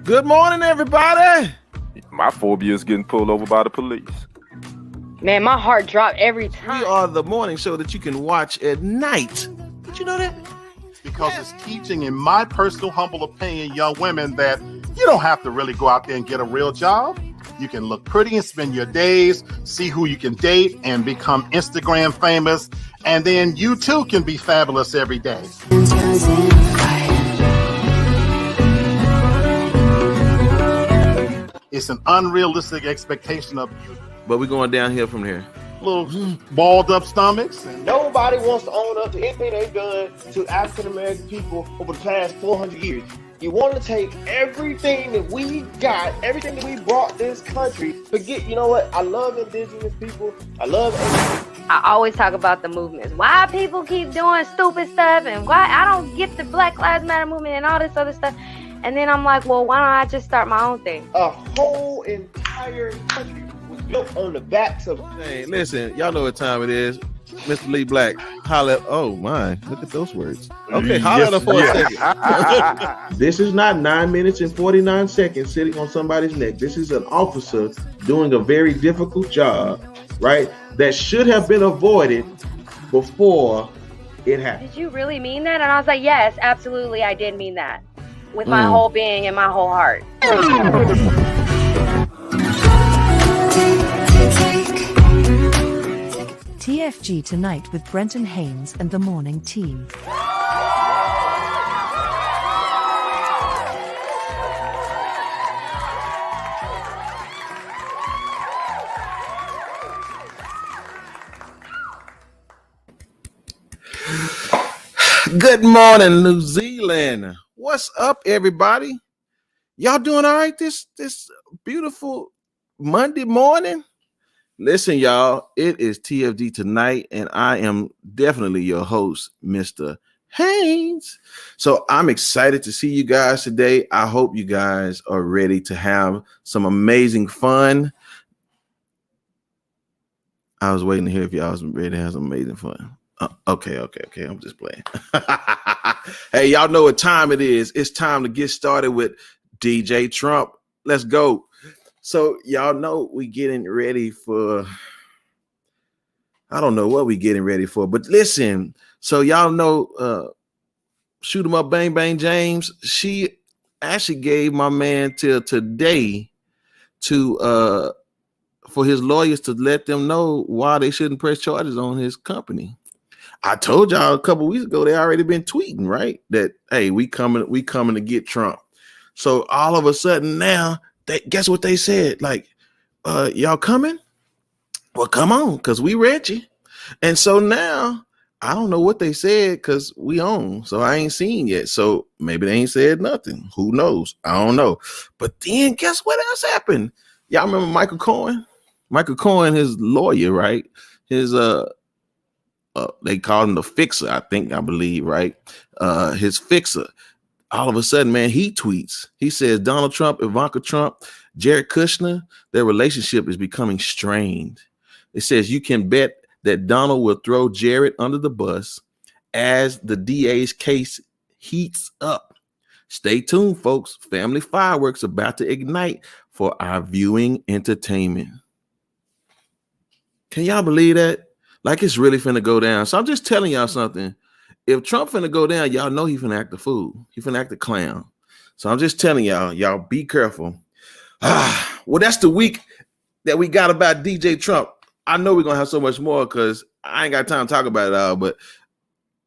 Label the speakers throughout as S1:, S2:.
S1: Good morning, everybody.
S2: My phobia is getting pulled over by the police.
S3: Man, my heart dropped every time.
S1: We are the morning show that you can watch at night. Did you know that?
S4: Because it's teaching, in my personal humble opinion, young women that you don't have to really go out there and get a real job. You can look pretty and spend your days, see who you can date, and become Instagram famous. And then you too can be fabulous every day. It's an unrealistic expectation of you.
S1: But we're going downhill from here.
S4: Little balled up stomachs.
S5: Nobody wants to own up to anything they've done to African American people over the past 400 years. You want to take everything that we got, everything that we brought this country. Forget, you know what? I love indigenous people. I love Asian.
S3: I always talk about the movements. Why people keep doing stupid stuff and why I don't get the Black Lives Matter movement and all this other stuff. And then I'm like, well, why don't I just start my own thing?
S5: A whole entire country was built on the backs of...
S1: Hey, listen, y'all know what time it is. Mr. Lee Black, holla. Oh, my. Look at those words. Okay, holla at her for a second.
S6: This is not 9 minutes and 49 seconds sitting on somebody's neck. This is an officer doing a very difficult job, right? That should have been avoided before it happened.
S3: Did you really mean that? And I was like, yes, absolutely, I did mean that. With my whole being and my whole heart.
S7: TFG tonight with Brenton, Haynes and the morning team.
S1: Good morning, New Zealand. What's up, everybody? Y'all doing all right this beautiful Monday morning? Listen, y'all, it is TFG tonight, and I am definitely your host, Mr. Haynes. So I'm excited to see you guys today. I hope you guys are ready to have some amazing fun. I was waiting to hear if y'all was ready to have some amazing fun. Okay. I'm just playing. Hey, y'all know what time it is. It's time to get started with DJ Trump. Let's go. So y'all know we getting ready for, I don't know what we getting ready for, but listen. So y'all know Shoot 'em Up Bang Bang James. She actually gave my man till today to for his lawyers to let them know why they shouldn't press charges on his company. I told y'all a couple weeks ago they already been tweeting, right? That hey, we coming to get Trump. So all of a sudden now, guess what they said? Like, y'all coming? Well, come on, because we ready. And so now I don't know what they said because we on. So I ain't seen yet. So maybe they ain't said nothing. Who knows? I don't know. But then guess what else happened? Y'all remember Michael Cohen? Michael Cohen, his lawyer, right? His they call him the fixer, I believe, right? His fixer. All of a sudden, man, he tweets. He says Donald Trump, Ivanka Trump, Jared Kushner, their relationship is becoming strained. It says you can bet that Donald will throw Jared under the bus as the DA's case heats up. Stay tuned, folks. Family fireworks about to ignite for our viewing entertainment. Can y'all believe that? Like it's really finna go down. So I'm just telling y'all something. If Trump finna go down, y'all know he finna act a fool. He finna act a clown. So I'm just telling y'all be careful. Well, that's the week that we got about DJ Trump. I know we're gonna have so much more because I ain't got time to talk about it all, but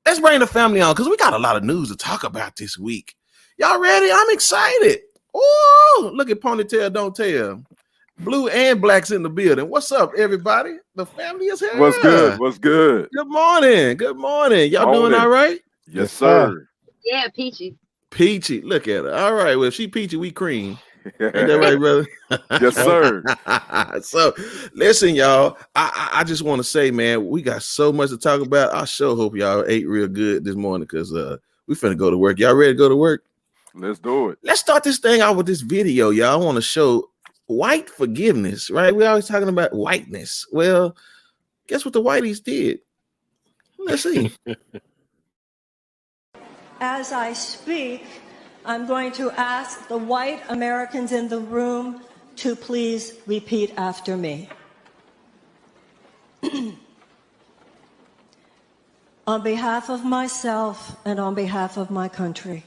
S1: let's bring the family on because we got a lot of news to talk about this week. Y'all ready? I'm excited. Oh, look at Ponytail Don't Tell. Blue and Black's in the building. What's up, everybody? The family is here.
S2: What's good?
S1: Good morning. Y'all doing all right?
S2: Yes, sir.
S3: Yeah, peachy.
S1: Peachy. Look at her. All right. Well, if she peachy, we cream. Ain't that right, brother?
S2: Yes, sir.
S1: So, listen, y'all. I just want to say, man, we got so much to talk about. I sure hope y'all ate real good this morning because we finna go to work. Y'all ready to go to work?
S2: Let's do it.
S1: Let's start this thing out with this video, y'all. I want to show white forgiveness, right? We're always talking about whiteness. Well, guess what the whiteys did? Let's see.
S8: As I speak, I'm going to ask the white Americans in the room to please repeat after me. On behalf of myself and on behalf of my country,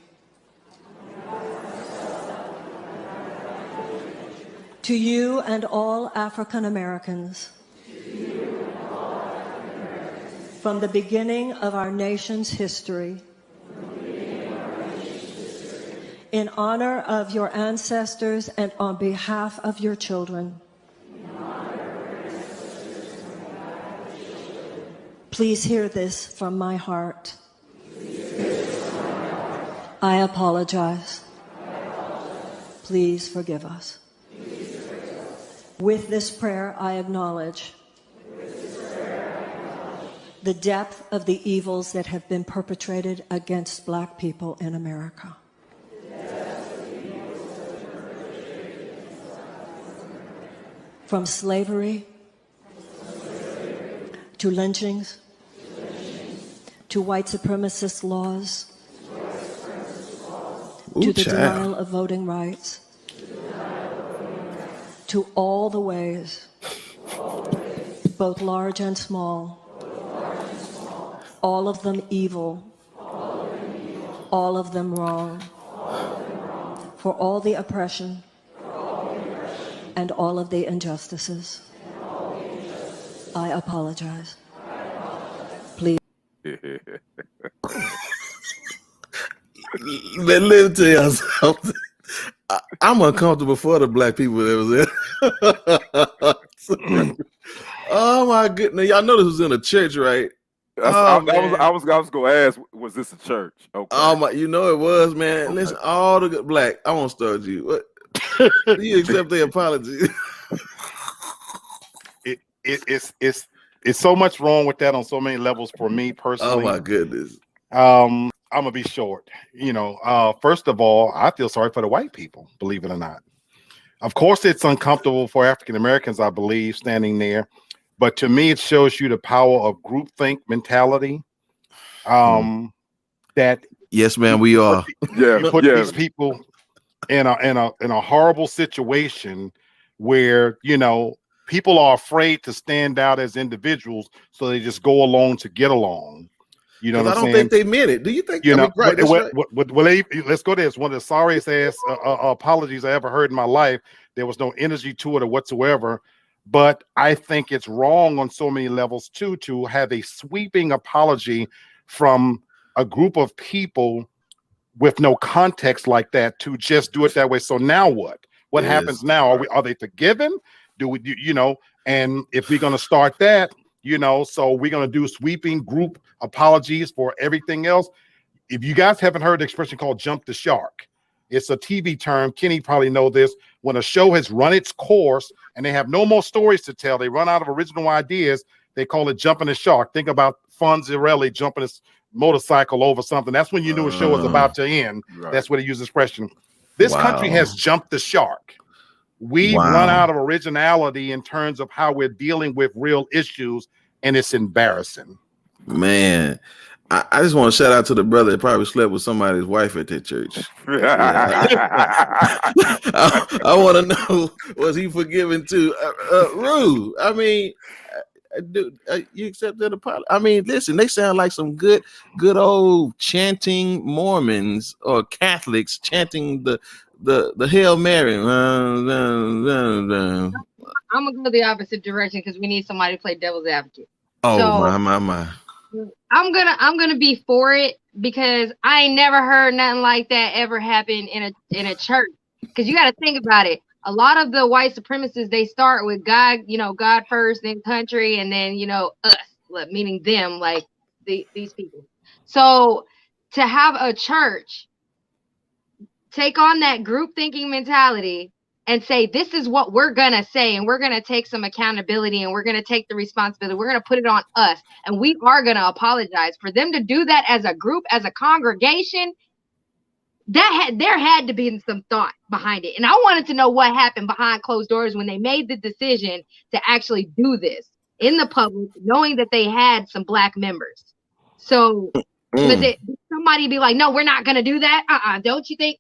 S8: to you and all African Americans, from the beginning of our nation's history, in honor of your ancestors and on behalf of your children, please hear this from my heart. I apologize. Please forgive us. With this prayer, I acknowledge the depth of the evils that have been perpetrated against Black people in America. From slavery to lynchings to white supremacist laws to the denial of voting rights, to all the ways, both large and small, all of them evil, all of them wrong, for all the oppression and all of the injustices. I apologize. Please.
S1: Let me tell y'all something. I'm uncomfortable for the Black people that was in. Oh my goodness! Y'all know this was in a church, right?
S2: I was gonna ask, was this a church? Okay.
S1: Oh my, you know it was, man. Okay. Listen, all the Black. I won't start you. What? You accept the apology?
S4: It's so much wrong with that on so many levels for me personally.
S1: Oh my goodness.
S4: I'm gonna be short. First of all, I feel sorry for the white people, believe it or not. Of course, it's uncomfortable for African Americans, I believe, standing there. But to me, it shows you the power of groupthink mentality. That
S1: yes, man, we are.
S4: You put these people in a horrible situation where people are afraid to stand out as individuals, so they just go along to get along. You know what I'm saying?
S1: I don't think they meant it. Do you think?
S4: Right.
S1: Right.
S4: Let's go there. It's one of the sorriest ass apologies I ever heard in my life. There was no energy to it or whatsoever. But I think it's wrong on so many levels too to have a sweeping apology from a group of people with no context like that, to just do it that way. So now what? What happens now? Are they forgiven? Do we, and if we're going to start that, so we're going to do sweeping group apologies for everything else. If you guys haven't heard the expression called jump the shark, it's a TV term. Kenny probably know this. When a show has run its course and they have no more stories to tell, they run out of original ideas, they call it jumping the shark. Think about Fonzarelli jumping his motorcycle over something. That's when you knew a show was about to end. Right. That's where they use the expression. This country has jumped the shark. We've run out of originality in terms of how we're dealing with real issues, and it's embarrassing.
S1: Man, I just want to shout out to the brother that probably slept with somebody's wife at that church. I want to know, was he forgiven too? Rue, I mean, dude, you accept that apology? I mean, listen, they sound like some good old chanting Mormons or Catholics chanting the Hail Mary.
S3: I'm gonna go the opposite direction because we need somebody to play devil's advocate.
S1: Oh, so, my.
S3: I'm gonna be for it because I ain't never heard nothing like that ever happen in a church. Because you got to think about it. A lot of the white supremacists, they start with God, God first, then country, and then us, meaning them, like these people. So to have a church take on that group thinking mentality and say, this is what we're going to say, and we're going to take some accountability, and we're going to take the responsibility. We're going to put it on us, and we are going to apologize. For them to do that as a group, as a congregation, there had to be some thought behind it. And I wanted to know what happened behind closed doors when they made the decision to actually do this in the public, knowing that they had some Black members. So somebody be like, no, we're not going to do that. Don't you think?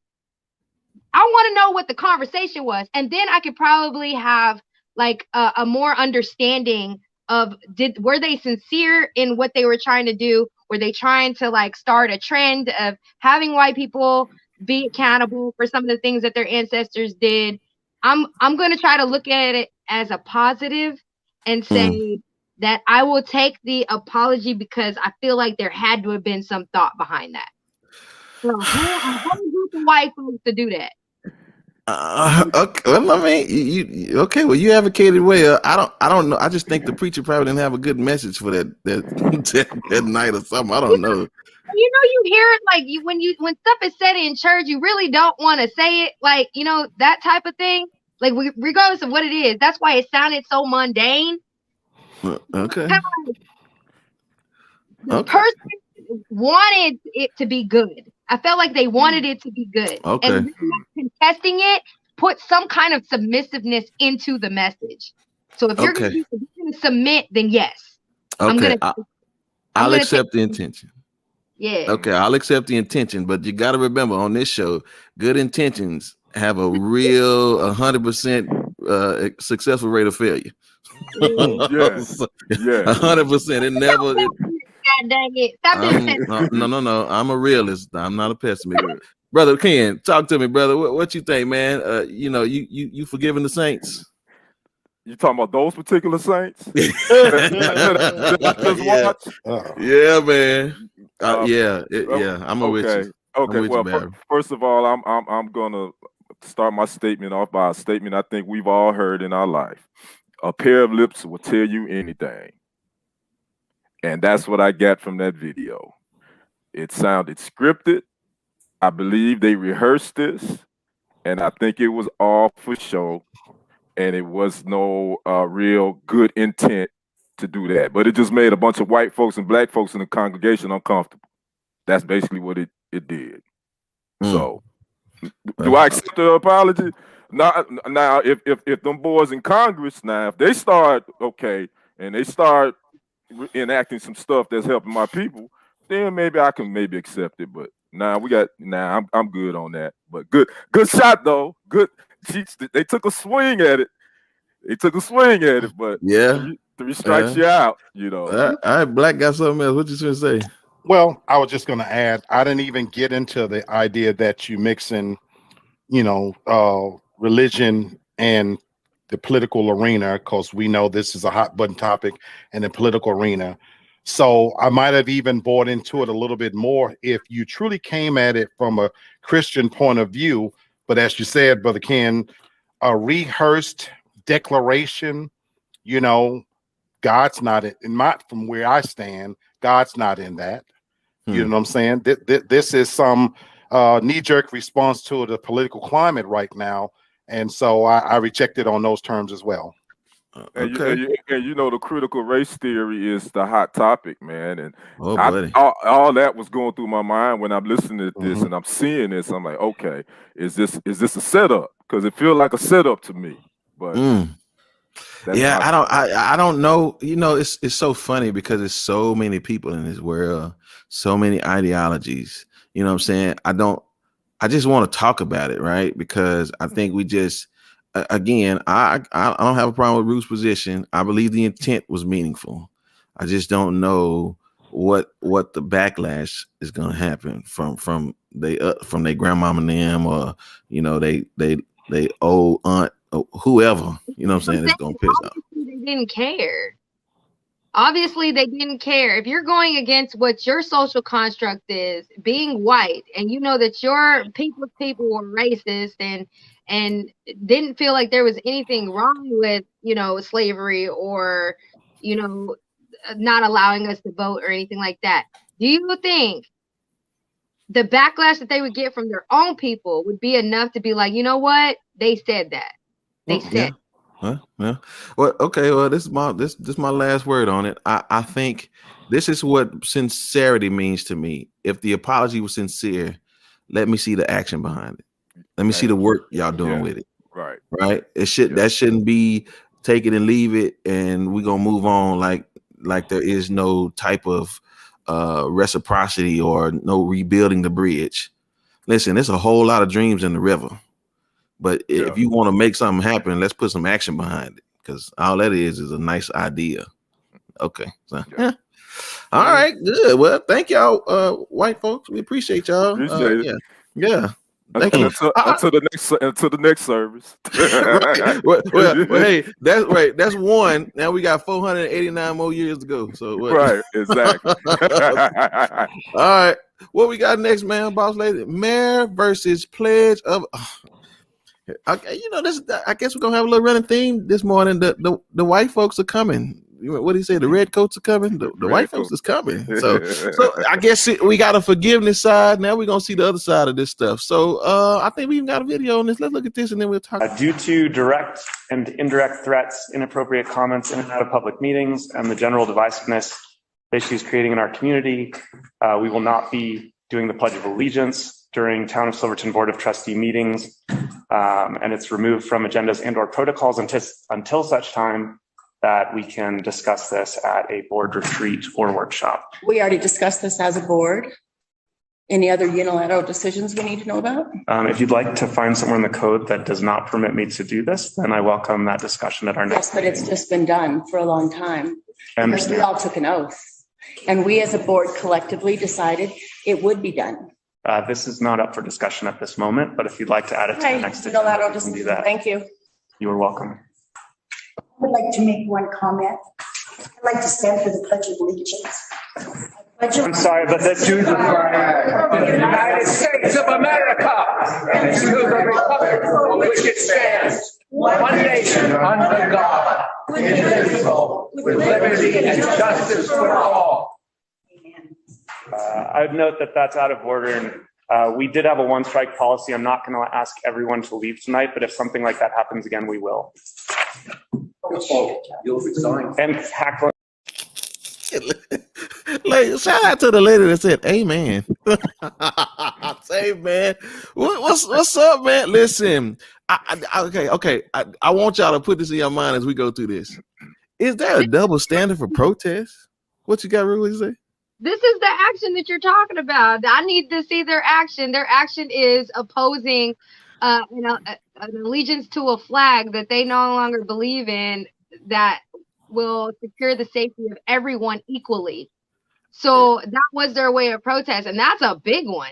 S3: I want to know what the conversation was, and then I could probably have like a more understanding of were they sincere in what they were trying to do? Were they trying to like start a trend of having white people be accountable for some of the things that their ancestors did? I'm going to try to look at it as a positive and say that I will take the apology because I feel like there had to have been some thought behind that. So a whole group of white folks to do that.
S1: Okay. Well, I mean, you okay? Well, you advocated well. I don't know. I just think the preacher probably didn't have a good message for that that night or something. I don't know.
S3: You know, you hear it like when stuff is said in church, you really don't want to say it, like, you know, that type of thing. Like, regardless of what it is, that's why it sounded so mundane.
S1: Okay.
S3: The person wanted it to be good. I felt like they wanted it to be good.
S1: Okay.
S3: And contesting it put some kind of submissiveness into the message. So if you're going to submit, then yes.
S1: Okay. I'll accept the intention.
S3: Yeah.
S1: Okay, I'll accept the intention, but you got to remember on this show, good intentions have a real 100% successful rate of failure.
S2: Yes.
S1: 100%. It never.
S3: God dang it! Stop it.
S1: No. I'm a realist. I'm not a pessimist. Brother Ken, talk to me, brother. What you think, man? You know, you forgiving the saints?
S2: You talking about those particular saints?
S1: Yeah, man. I'm with you.
S2: Okay. Well, first of all, I'm gonna start my statement off by a statement I think we've all heard in our life. A pair of lips will tell you anything. And that's what I got from that video. It sounded scripted. I believe they rehearsed this, and I think it was all for show, and it was no real good intent to do that. But it just made a bunch of white folks and black folks in the congregation uncomfortable. That's basically what it did. So, do I accept the apology? Now, if them boys in Congress, now, if they start, and they start enacting some stuff that's helping my people, then maybe I can accept it. But I'm good on that. But good shot though. Good. They took a swing at it. But three strikes you out. You know.
S1: All right, Black got something else. What you gonna say?
S4: Well, I was just going to add, I didn't even get into the idea that you mix in, religion and the political arena, because we know this is a hot button topic in the political arena. So I might have even bought into it a little bit more if you truly came at it from a Christian point of view. But as you said, Brother Ken, a rehearsed declaration, God's not from where I stand, God's not in that. You know what I'm saying? This is some knee-jerk response to the political climate right now. And so I reject it on those terms as well.
S2: And the critical race theory is the hot topic, man. And all that was going through my mind when I'm listening to this and I'm seeing this. I'm like, okay, is this a setup? Because it feels like a setup to me. But
S1: I don't know. It's so funny because there's so many people in this world, so many ideologies. You know what I'm saying? I just want to talk about it, right? Because I think we just, again, I don't have a problem with Ruth's position. I believe the intent was meaningful. I just don't know what the backlash is going to happen from their grandmama and them, or they old aunt, or whoever. You know what I'm saying? It's going to piss off.
S3: They didn't care. Obviously, they didn't care. If you're going against what your social construct is, being white, and you know that your people were racist and didn't feel like there was anything wrong with, slavery or, not allowing us to vote or anything like that. Do you think the backlash that they would get from their own people would be enough to be like, you know what? They said that. They said.
S1: Well, okay. Well, this is my last word on it. I think this is what sincerity means to me. If the apology was sincere, let me see the action behind it. Let me see the work y'all doing with it.
S2: Right.
S1: That shouldn't be take it and leave it, and we're gonna move on like there is no type of reciprocity or no rebuilding the bridge. Listen, there's a whole lot of dreams in the river. But if you want to make something happen, let's put some action behind it, because all that is a nice idea. Okay. So, yeah. All right, good. Well, thank y'all, white folks. We appreciate y'all.
S2: Appreciate it.
S1: Yeah. Thank you.
S2: Until the next service.
S1: Right. Well, hey, that's right. That's one. Now we got 489 more years to go. So what?
S2: Right, exactly.
S1: All right. What we got next, man, boss lady? Mayor versus pledge of. Okay, this. I guess we're gonna have a little running theme this morning. The white folks are coming. What do you say? The red coats are coming. The white folks is coming. So I guess we got a forgiveness side. Now we're gonna see the other side of this stuff. So I think we even got a video on this. Let's look at this and then we'll talk.
S9: Due to direct and indirect threats, inappropriate comments in and out of public meetings, and the general divisiveness issues creating in our community, we will not be doing the Pledge of Allegiance during Town of Silverton Board of Trustee meetings, and it's removed from agendas and/or protocols until such time that we can discuss this at a board retreat or workshop.
S10: We already discussed this as a board. Any other unilateral decisions we need to know about?
S9: If you'd like to find somewhere in the code that does not permit me to do this, then I welcome that discussion at our next
S10: meeting. Yes, but it's just been done for a long time.
S9: I understand.
S10: We all took an oath. And we as a board collectively decided it would be done.
S9: This is not up for discussion at this moment, but if you'd like to add it to the next agenda, we can do that.
S10: Thank you.
S9: You are welcome.
S11: I would like to make one comment. I'd like to stand for the Pledge of Allegiance.
S9: I'm sorry, but that's
S12: to the United States of America and to the republic for which it stands, one nation under God, indivisible, with liberty and justice for all.
S9: I'd note that that's out of order, and we did have a one-strike policy. I'm not going to ask everyone to leave tonight, but if something like that happens again, we will.
S12: You'll resign.
S9: And Hackler.
S1: Like, shout out to the lady that said amen. Say, man, what's up, man? Listen, okay. I want y'all to put this in your mind as we go through this. Is there a double standard for protests? What you got, really say?
S3: This is the action that you're talking about. I need to see their action. Their action is opposing an allegiance to a flag that they no longer believe in, that will secure the safety of everyone equally. So that was their way of protest, and that's a big one.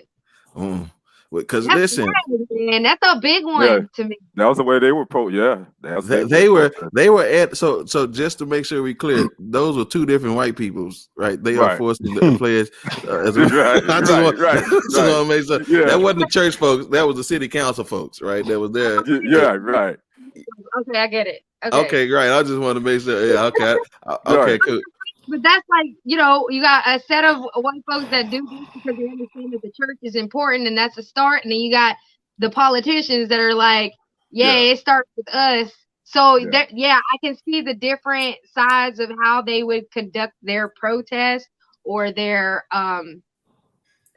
S1: Because listen,
S3: man, that's a big one to me.
S2: That was the way they were
S1: they were at so just to make sure we clear, those were two different white peoples, right? They are forced to pledge. I just want to make sure that wasn't the church folks, that was the city council folks, right? That was there.
S2: Yeah, right.
S3: Okay, I get it.
S1: Okay, great. I just want to make sure. Yeah, okay. Okay, cool.
S3: But that's like, you got a set of white folks that do this because they understand that the church is important and that's a start. And then you got the politicians that are like, it starts with us. So I can see the different sides of how they would conduct their protest or their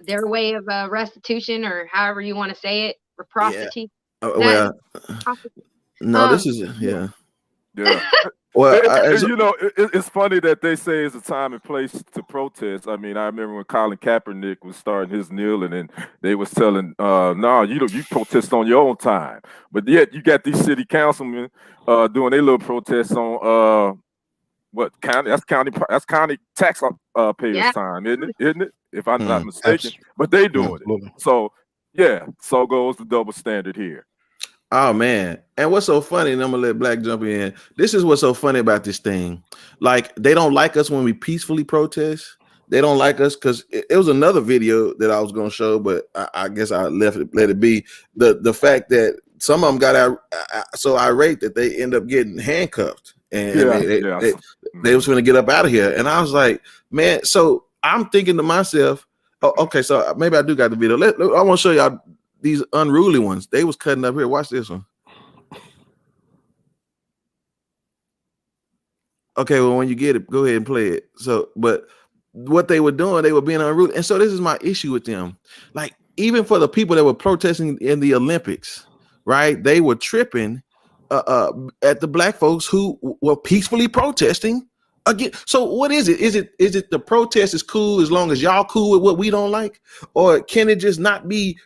S3: way of restitution, or however you want to say it, or prostitution.
S1: This is
S2: Yeah.
S1: Well,
S2: it's funny that they say it's a time and place to protest. I mean, I remember when Colin Kaepernick was starting his kneeling, and they was telling, "No, you protest on your own time." But yet, you got these city councilmen doing their little protests on what county? That's county tax payers' time, isn't it? If I'm not mistaken, but they doing it. So so goes the double standard here.
S1: Oh man, and what's so funny, and I'm gonna let Black jump in. This is what's so funny about this thing. Like, they don't like us when we peacefully protest. They don't like us because it was another video that I was gonna show, but I guess I let it be. The fact that some of them got so irate that they end up getting handcuffed, and they was gonna get up out of here. And I was like, man. So I'm thinking to myself, okay, so maybe I do got the video. I want to show y'all these unruly ones. They was cutting up here. Watch this one. Okay, well, when you get it, go ahead and play it. So, but what they were doing, they were being unruly. And so this is my issue with them. Like, even for the people that were protesting in the Olympics, right? They were tripping at the black folks who were peacefully protesting again. So what is it? Is it the protest is cool as long as y'all cool with what we don't like? Or can it just not be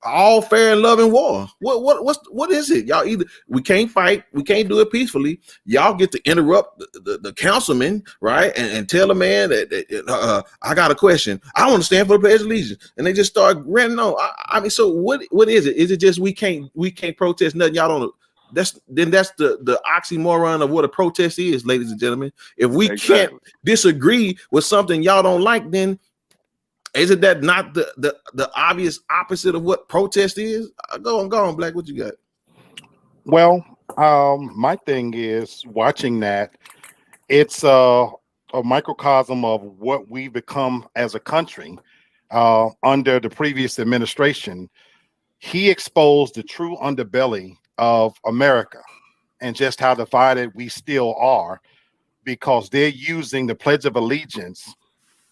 S1: all fair and loving war. What is it? Y'all either we can't fight, we can't do it peacefully. Y'all get to interrupt the councilman, right? And tell a man that I got a question. I want to stand for the Pledge of Allegiance, and they just start ranting on. I mean, so what is it? Is it just we can't protest nothing? Y'all don't. That's the oxymoron of what a protest is, ladies and gentlemen. If we can't disagree with something y'all don't like, then isn't that not the obvious opposite of what protest is? Go on, Black. What you got?
S4: Well, my thing is watching that. It's a microcosm of what we've become as a country under the previous administration. He exposed the true underbelly of America and just how divided we still are, because they're using the Pledge of Allegiance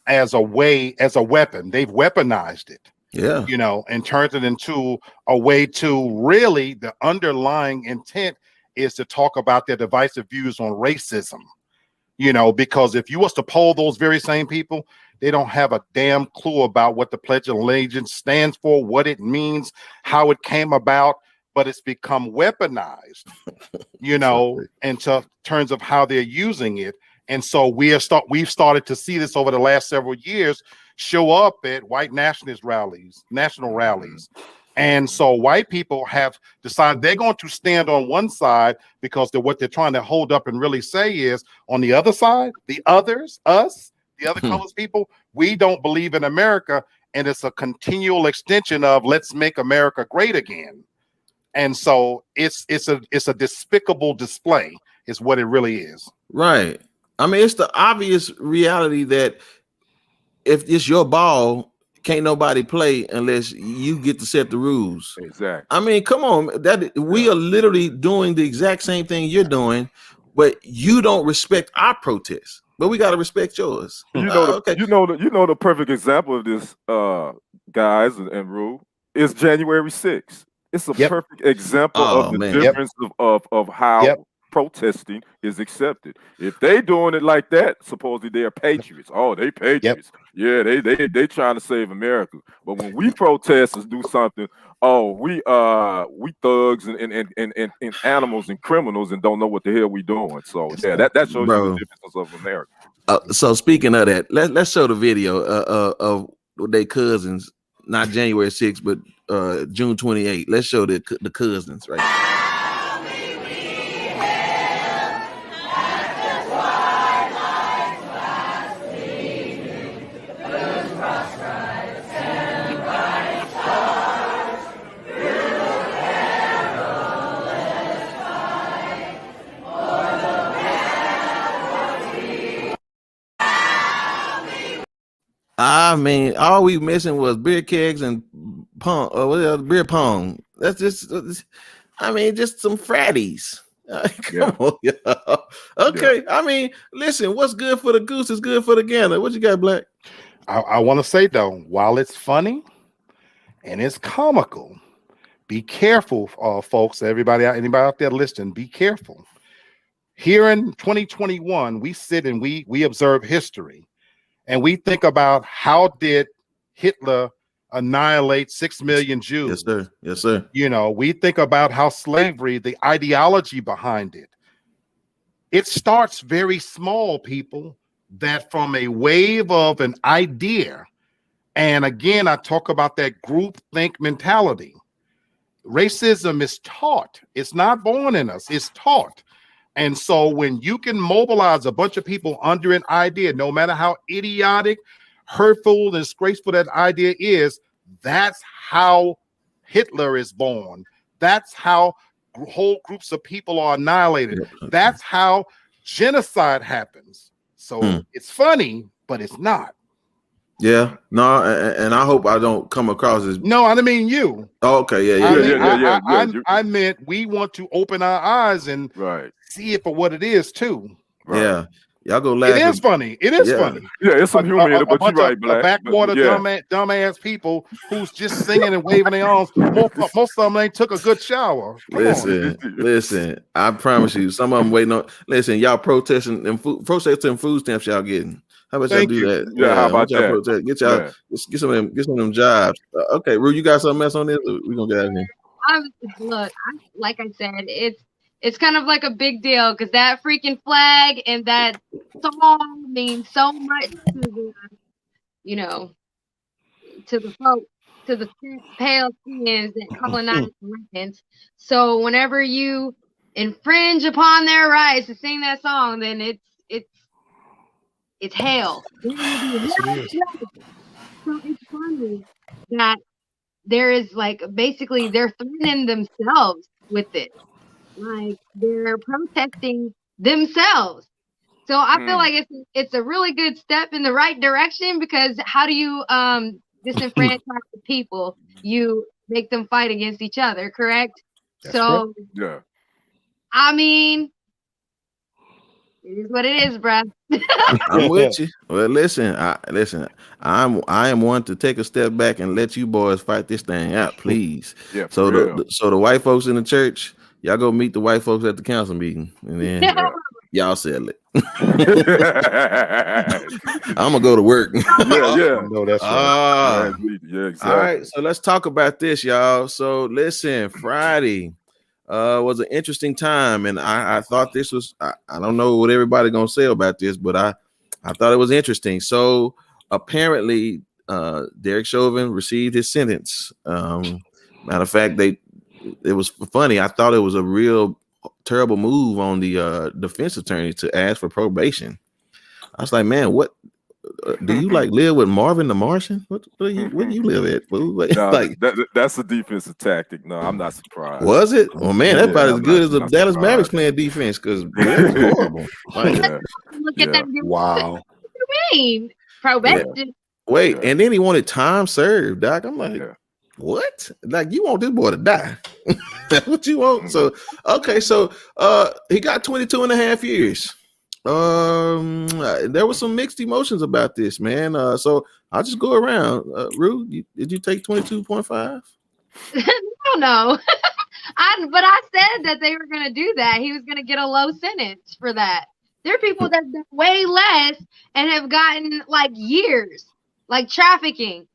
S4: as a weapon. They've weaponized it, and turned it into a way to really, the underlying intent is to talk about their divisive views on racism, because if you was to poll those very same people, they don't have a damn clue about what the Pledge of Allegiance stands for, what it means, how it came about, but it's become weaponized, in terms of how they're using it. And so we've started to see this over the last several years show up at white national rallies. And so white people have decided they're going to stand on one side because what they're trying to hold up and really say is, on the other side, the others, us, the other colors people, we don't believe in America. And it's a continual extension of let's make America great again. And so it's a despicable display is what it really is.
S1: Right. I mean, it's the obvious reality that if it's your ball, can't nobody play unless you get to set the rules.
S2: Exactly.
S1: I mean, come on, we are literally doing the exact same thing you're doing, but you don't respect our protests. But we got to respect yours.
S2: You know the perfect example of this, guys and Rue, is January 6th. It's a perfect example of the difference of how protesting is accepted. If they doing it like that, supposedly they're patriots. Oh, they patriots. Yeah, they trying to save America. But when we protesters do something, we thugs and animals and criminals and don't know what the hell we doing. So that shows you the difference of America.
S1: So speaking of that, let's show the video of their cousins, not January 6th, but June 28th. Let's show the cousins right now. I mean, all we missing was beer kegs and beer pong. That's just, I mean, just some fratties. Come on, y'all. Okay. I mean, listen, what's good for the goose is good for the gander. What you got, Black?
S4: I want to say though, while it's funny and it's comical, be careful, folks. Anybody out there listening, be careful. Here in 2021, we sit and we observe history. And we think about how did Hitler annihilate 6 million Jews?
S1: Yes, sir. Yes, sir.
S4: We think about how slavery, the ideology behind it. It starts very small, people, that from a wave of an idea. And again, I talk about that group think mentality. Racism is taught. It's not born in us. It's taught. And so when you can mobilize a bunch of people under an idea, no matter how idiotic, hurtful, and disgraceful that idea is, that's how Hitler is born. That's how whole groups of people are annihilated. That's how genocide happens. So it's funny, but it's not.
S1: Yeah, no, and I hope I don't come across as
S4: no. I didn't mean you.
S1: Oh, okay, yeah.
S4: I meant we want to open our eyes and see it for what it is too.
S1: Right. Yeah, y'all go laugh.
S4: It is funny. It is funny.
S2: Yeah, it's some humor in it, but you're right, Black.
S4: Backwater dumbass people who's just singing and waving their arms. Most of them ain't took a good shower.
S1: Listen. I promise you, some of them waiting on. Listen, y'all protesting food stamps y'all getting. How about y'all do that?
S2: Yeah, how about
S1: y'all
S2: that?
S1: protest? Get y'all get some of them jobs. Okay, Rue, you got something else on this? We're gonna get out of here.
S3: Like I said, it's kind of like a big deal because that freaking flag and that song means so much to the folks, to the pale skins and colonized Americans. So whenever you infringe upon their rights to sing that song, then it's hell.
S13: Yes, it is.
S3: So it's funny that there is basically they're threatening themselves with it. Like they're protesting themselves. So I feel like it's a really good step in the right direction because how do you disenfranchise the people? You make them fight against each other, correct?
S13: That's correct.
S2: Yeah.
S3: I mean, it is what it is, bruh.
S1: I'm with you. Well, listen. I am one to take a step back and let you boys fight this thing out, please.
S2: Yeah.
S1: So the white folks in the church, y'all go meet the white folks at the council meeting, and then y'all settle it. I'm gonna go to work.
S13: No, that's right.
S2: Yeah, exactly.
S1: All right, so let's talk about this, y'all. So listen, Friday was an interesting time, and I thought this was I don't know what everybody gonna say about this, but I thought it was interesting. So apparently Derrick Chauvin received his sentence. Matter of fact, it was funny. I thought it was a real terrible move on the defense attorney to ask for probation. I was like, man, what do you live with Marvin the Martian? Where do you live at?
S2: That's a defensive tactic. No, I'm not surprised.
S1: Was it? Well, man, that's about as good as the Dallas Mavericks playing defense because it was horrible.
S3: Look at that.
S13: Wow.
S3: What do you mean? Probation.
S1: Yeah. Wait, and then he wanted time served, Doc. I'm like, what? Like, you want this boy to die? That's what you want? So, okay, so he got 22 and a half years. There was some mixed emotions about this, man. So I'll just go around. Rue, did you take 22.5?
S3: No. But I said that they were going to do that. He was going to get a low sentence for that. There are people that did way less and have gotten years, like trafficking.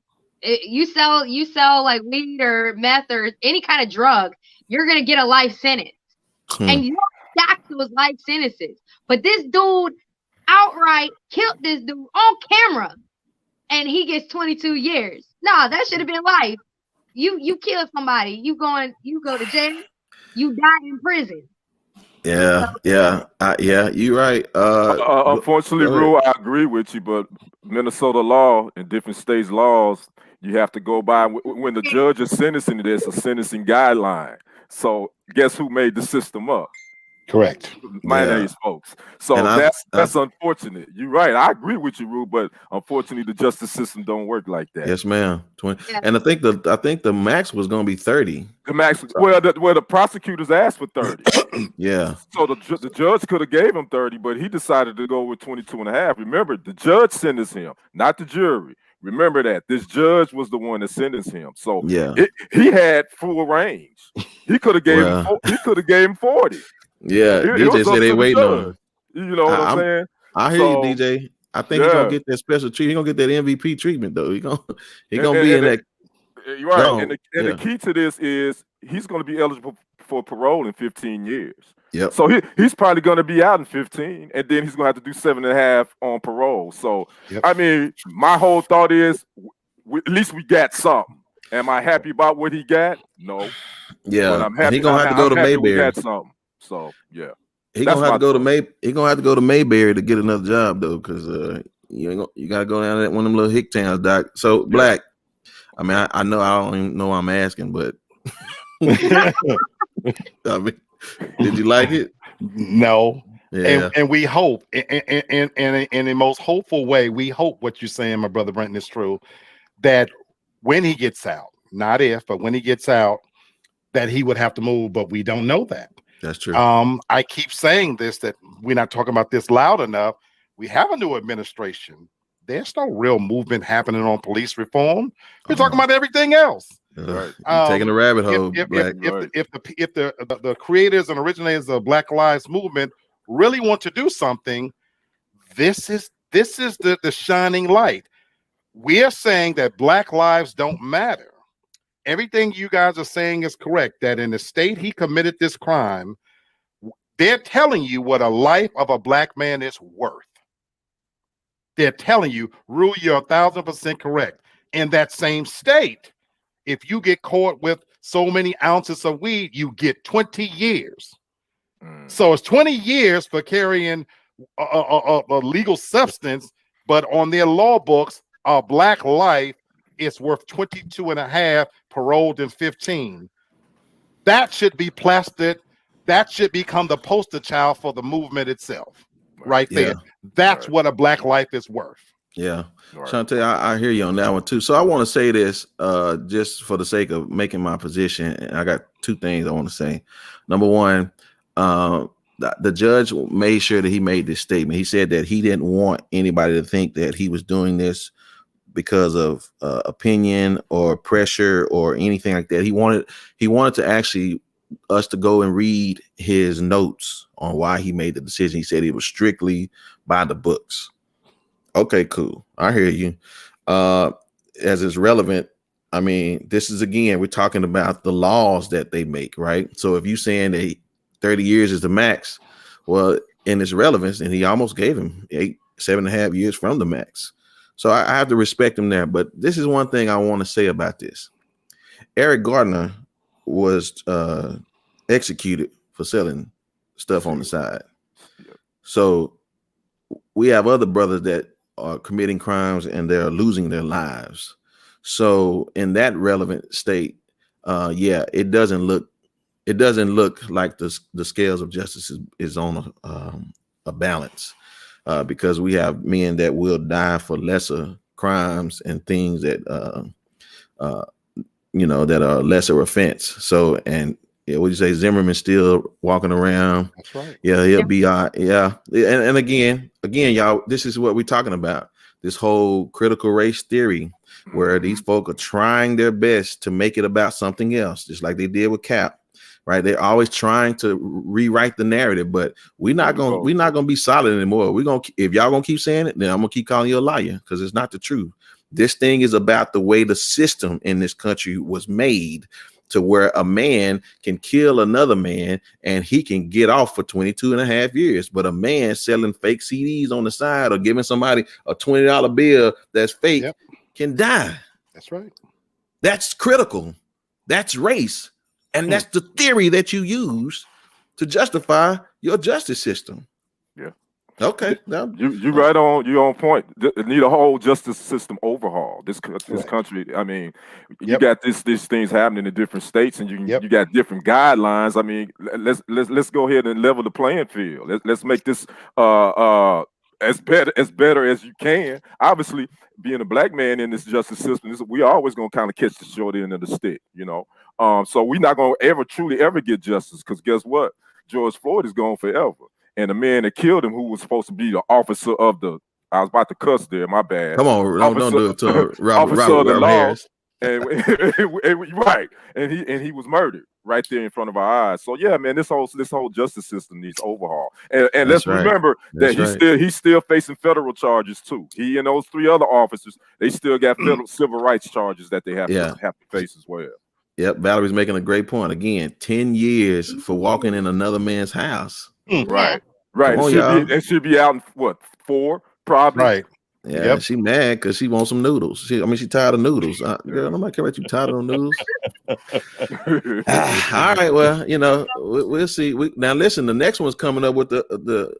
S3: You sell like weed or meth or any kind of drug, you're going to get a life sentence. And you don't stack those life sentences. But this dude outright killed this dude on camera, and he gets 22 years. Nah, that should have been life. You kill somebody, you go to jail, you die in prison.
S1: Yeah, you're right.
S2: Unfortunately, Rue, I agree with you, but Minnesota law and different states' laws, you have to go by when the judge is sentencing. There's a sentencing guideline. So guess who made the system up?
S13: Correct.
S2: Mayonnaise folks. So that's unfortunate. You're right. I agree with you, Rue, but unfortunately the justice system don't work like that.
S1: Yes, ma'am. 20. And I think the max was going to be 30.
S2: The max, the prosecutors asked for 30.
S1: Yeah.
S2: So the judge could have gave him 30, but he decided to go with 22 and a half. Remember, the judge sentenced him, not the jury. Remember that this judge was the one that sentenced him. So he had full range. He could have gave him 40.
S1: Yeah, DJ said they waiting on him.
S2: You know what I'm saying?
S1: I hear you, DJ. I think he's gonna get that special treatment. He's gonna get that MVP treatment, though. He's gonna be in that.
S2: You're right. And the key to this is he's gonna be eligible for parole in 15 years.
S1: Yep.
S2: So he's probably gonna be out in 15, and then he's gonna have to do 7.5 on parole. So I mean, my whole thought is at least we got something. Am I happy about what he got? No.
S1: Yeah.
S2: But I'm happy.
S1: He's gonna have to go to Mayberry.
S2: Got something. So yeah.
S1: He's gonna have to go to He gonna have to go to Mayberry to get another job though, because you gotta go down to one of them little hick towns, Doc. So Black. I mean, I know I don't even know I'm asking, but I mean, did you like it?
S13: No.
S1: Yeah.
S13: And we hope, in the most hopeful way, we hope what you're saying, my brother Brenton, is true. That when he gets out, not if, but when he gets out, that he would have to move, but we don't know that.
S1: That's true.
S13: I keep saying this, that we're not talking about this loud enough. We have a new administration. There's no real movement happening on police reform. We're talking about everything else.
S1: Right. Taking a rabbit hole.
S13: If the creators and originators of Black Lives Movement really want to do something, this is This is the shining light. We're saying that Black lives don't matter. Everything you guys are saying is correct, that in the state he committed this crime, they're telling you what a life of a Black man is worth. They're telling you, Rue, you're 1,000% correct. In that same state, if you get caught with so many ounces of weed, you get 20 years. So it's 20 years for carrying a legal substance, but on their law books, a Black life is worth 22 and a half, paroled in 15. That should be plastered. That should become the poster child for the movement itself, right there. That's what a Black life is worth.
S1: Yeah. Shantae, I hear you on that one too. So I want to say this just for the sake of making my position. And I got two things I want to say. Number one, the judge made sure that he made this statement. He said that he didn't want anybody to think that he was doing this because of opinion or pressure or anything like that. He wanted to actually us to go and read his notes on why he made the decision. He said it was strictly by the books. Okay, cool. I hear you. As it's relevant, I mean, this is, again, we're talking about the laws that they make, right? So if you're saying that 30 years is the max, well, in its relevance, and he almost gave him 7.5 years from the max. So I have to respect him there. But this is one thing I want to say about this. Eric Gardner was executed for selling stuff on the side. So we have other brothers that are committing crimes and they're losing their lives. So in that relevant state, it doesn't look like the scales of justice is on a balance, because we have men that will die for lesser crimes and things that that are lesser offense. So, and what you say, Zimmerman's still walking around.
S13: That's right.
S1: Yeah, he'll be and again, y'all, this is what we're talking about. This whole critical race theory, where these folk are trying their best to make it about something else, just like they did with Cap. Right? They're always trying to rewrite the narrative, but we're not gonna be solid anymore. If y'all gonna keep saying it, then I'm gonna keep calling you a liar, because it's not the truth. This thing is about the way the system in this country was made, to where a man can kill another man and he can get off for 22.5 years. But a man selling fake CDs on the side or giving somebody a $20 bill that's fake can die.
S13: That's right.
S1: That's critical. That's race. And that's the theory that you use to justify your justice system.
S2: Yeah.
S1: Okay.
S2: You right on. You on point. Need a whole justice system overhaul. This country. I mean, you got these things happening in different states, and you got different guidelines. I mean, let's go ahead and level the playing field. Let's make this as better as you can. Obviously, being a Black man in this justice system, we always gonna kind of catch the short end of the stick, So we're not gonna truly ever get justice, because guess what? George Floyd is gone forever. And the man that killed him, who was supposed to be the officer of I was about to cuss there, my bad.
S1: Come on, don't do it to Robert
S2: Harris. And right, and he was murdered right there in front of our eyes. So yeah, man, this whole justice system needs overhaul. And let's remember that he's still facing federal charges too. He and those 3 other officers, they still got federal civil rights charges that they have to face as well.
S1: Yep, Valerie's making a great point. Again, 10 years for walking in another man's house.
S2: Right. It should be out in what, 4 probably.
S13: Right.
S1: Yeah, she mad because she wants some noodles. She tired of noodles. Girl, nobody care about you tired of noodles. All right, well, we'll see. Now listen, the next one's coming up with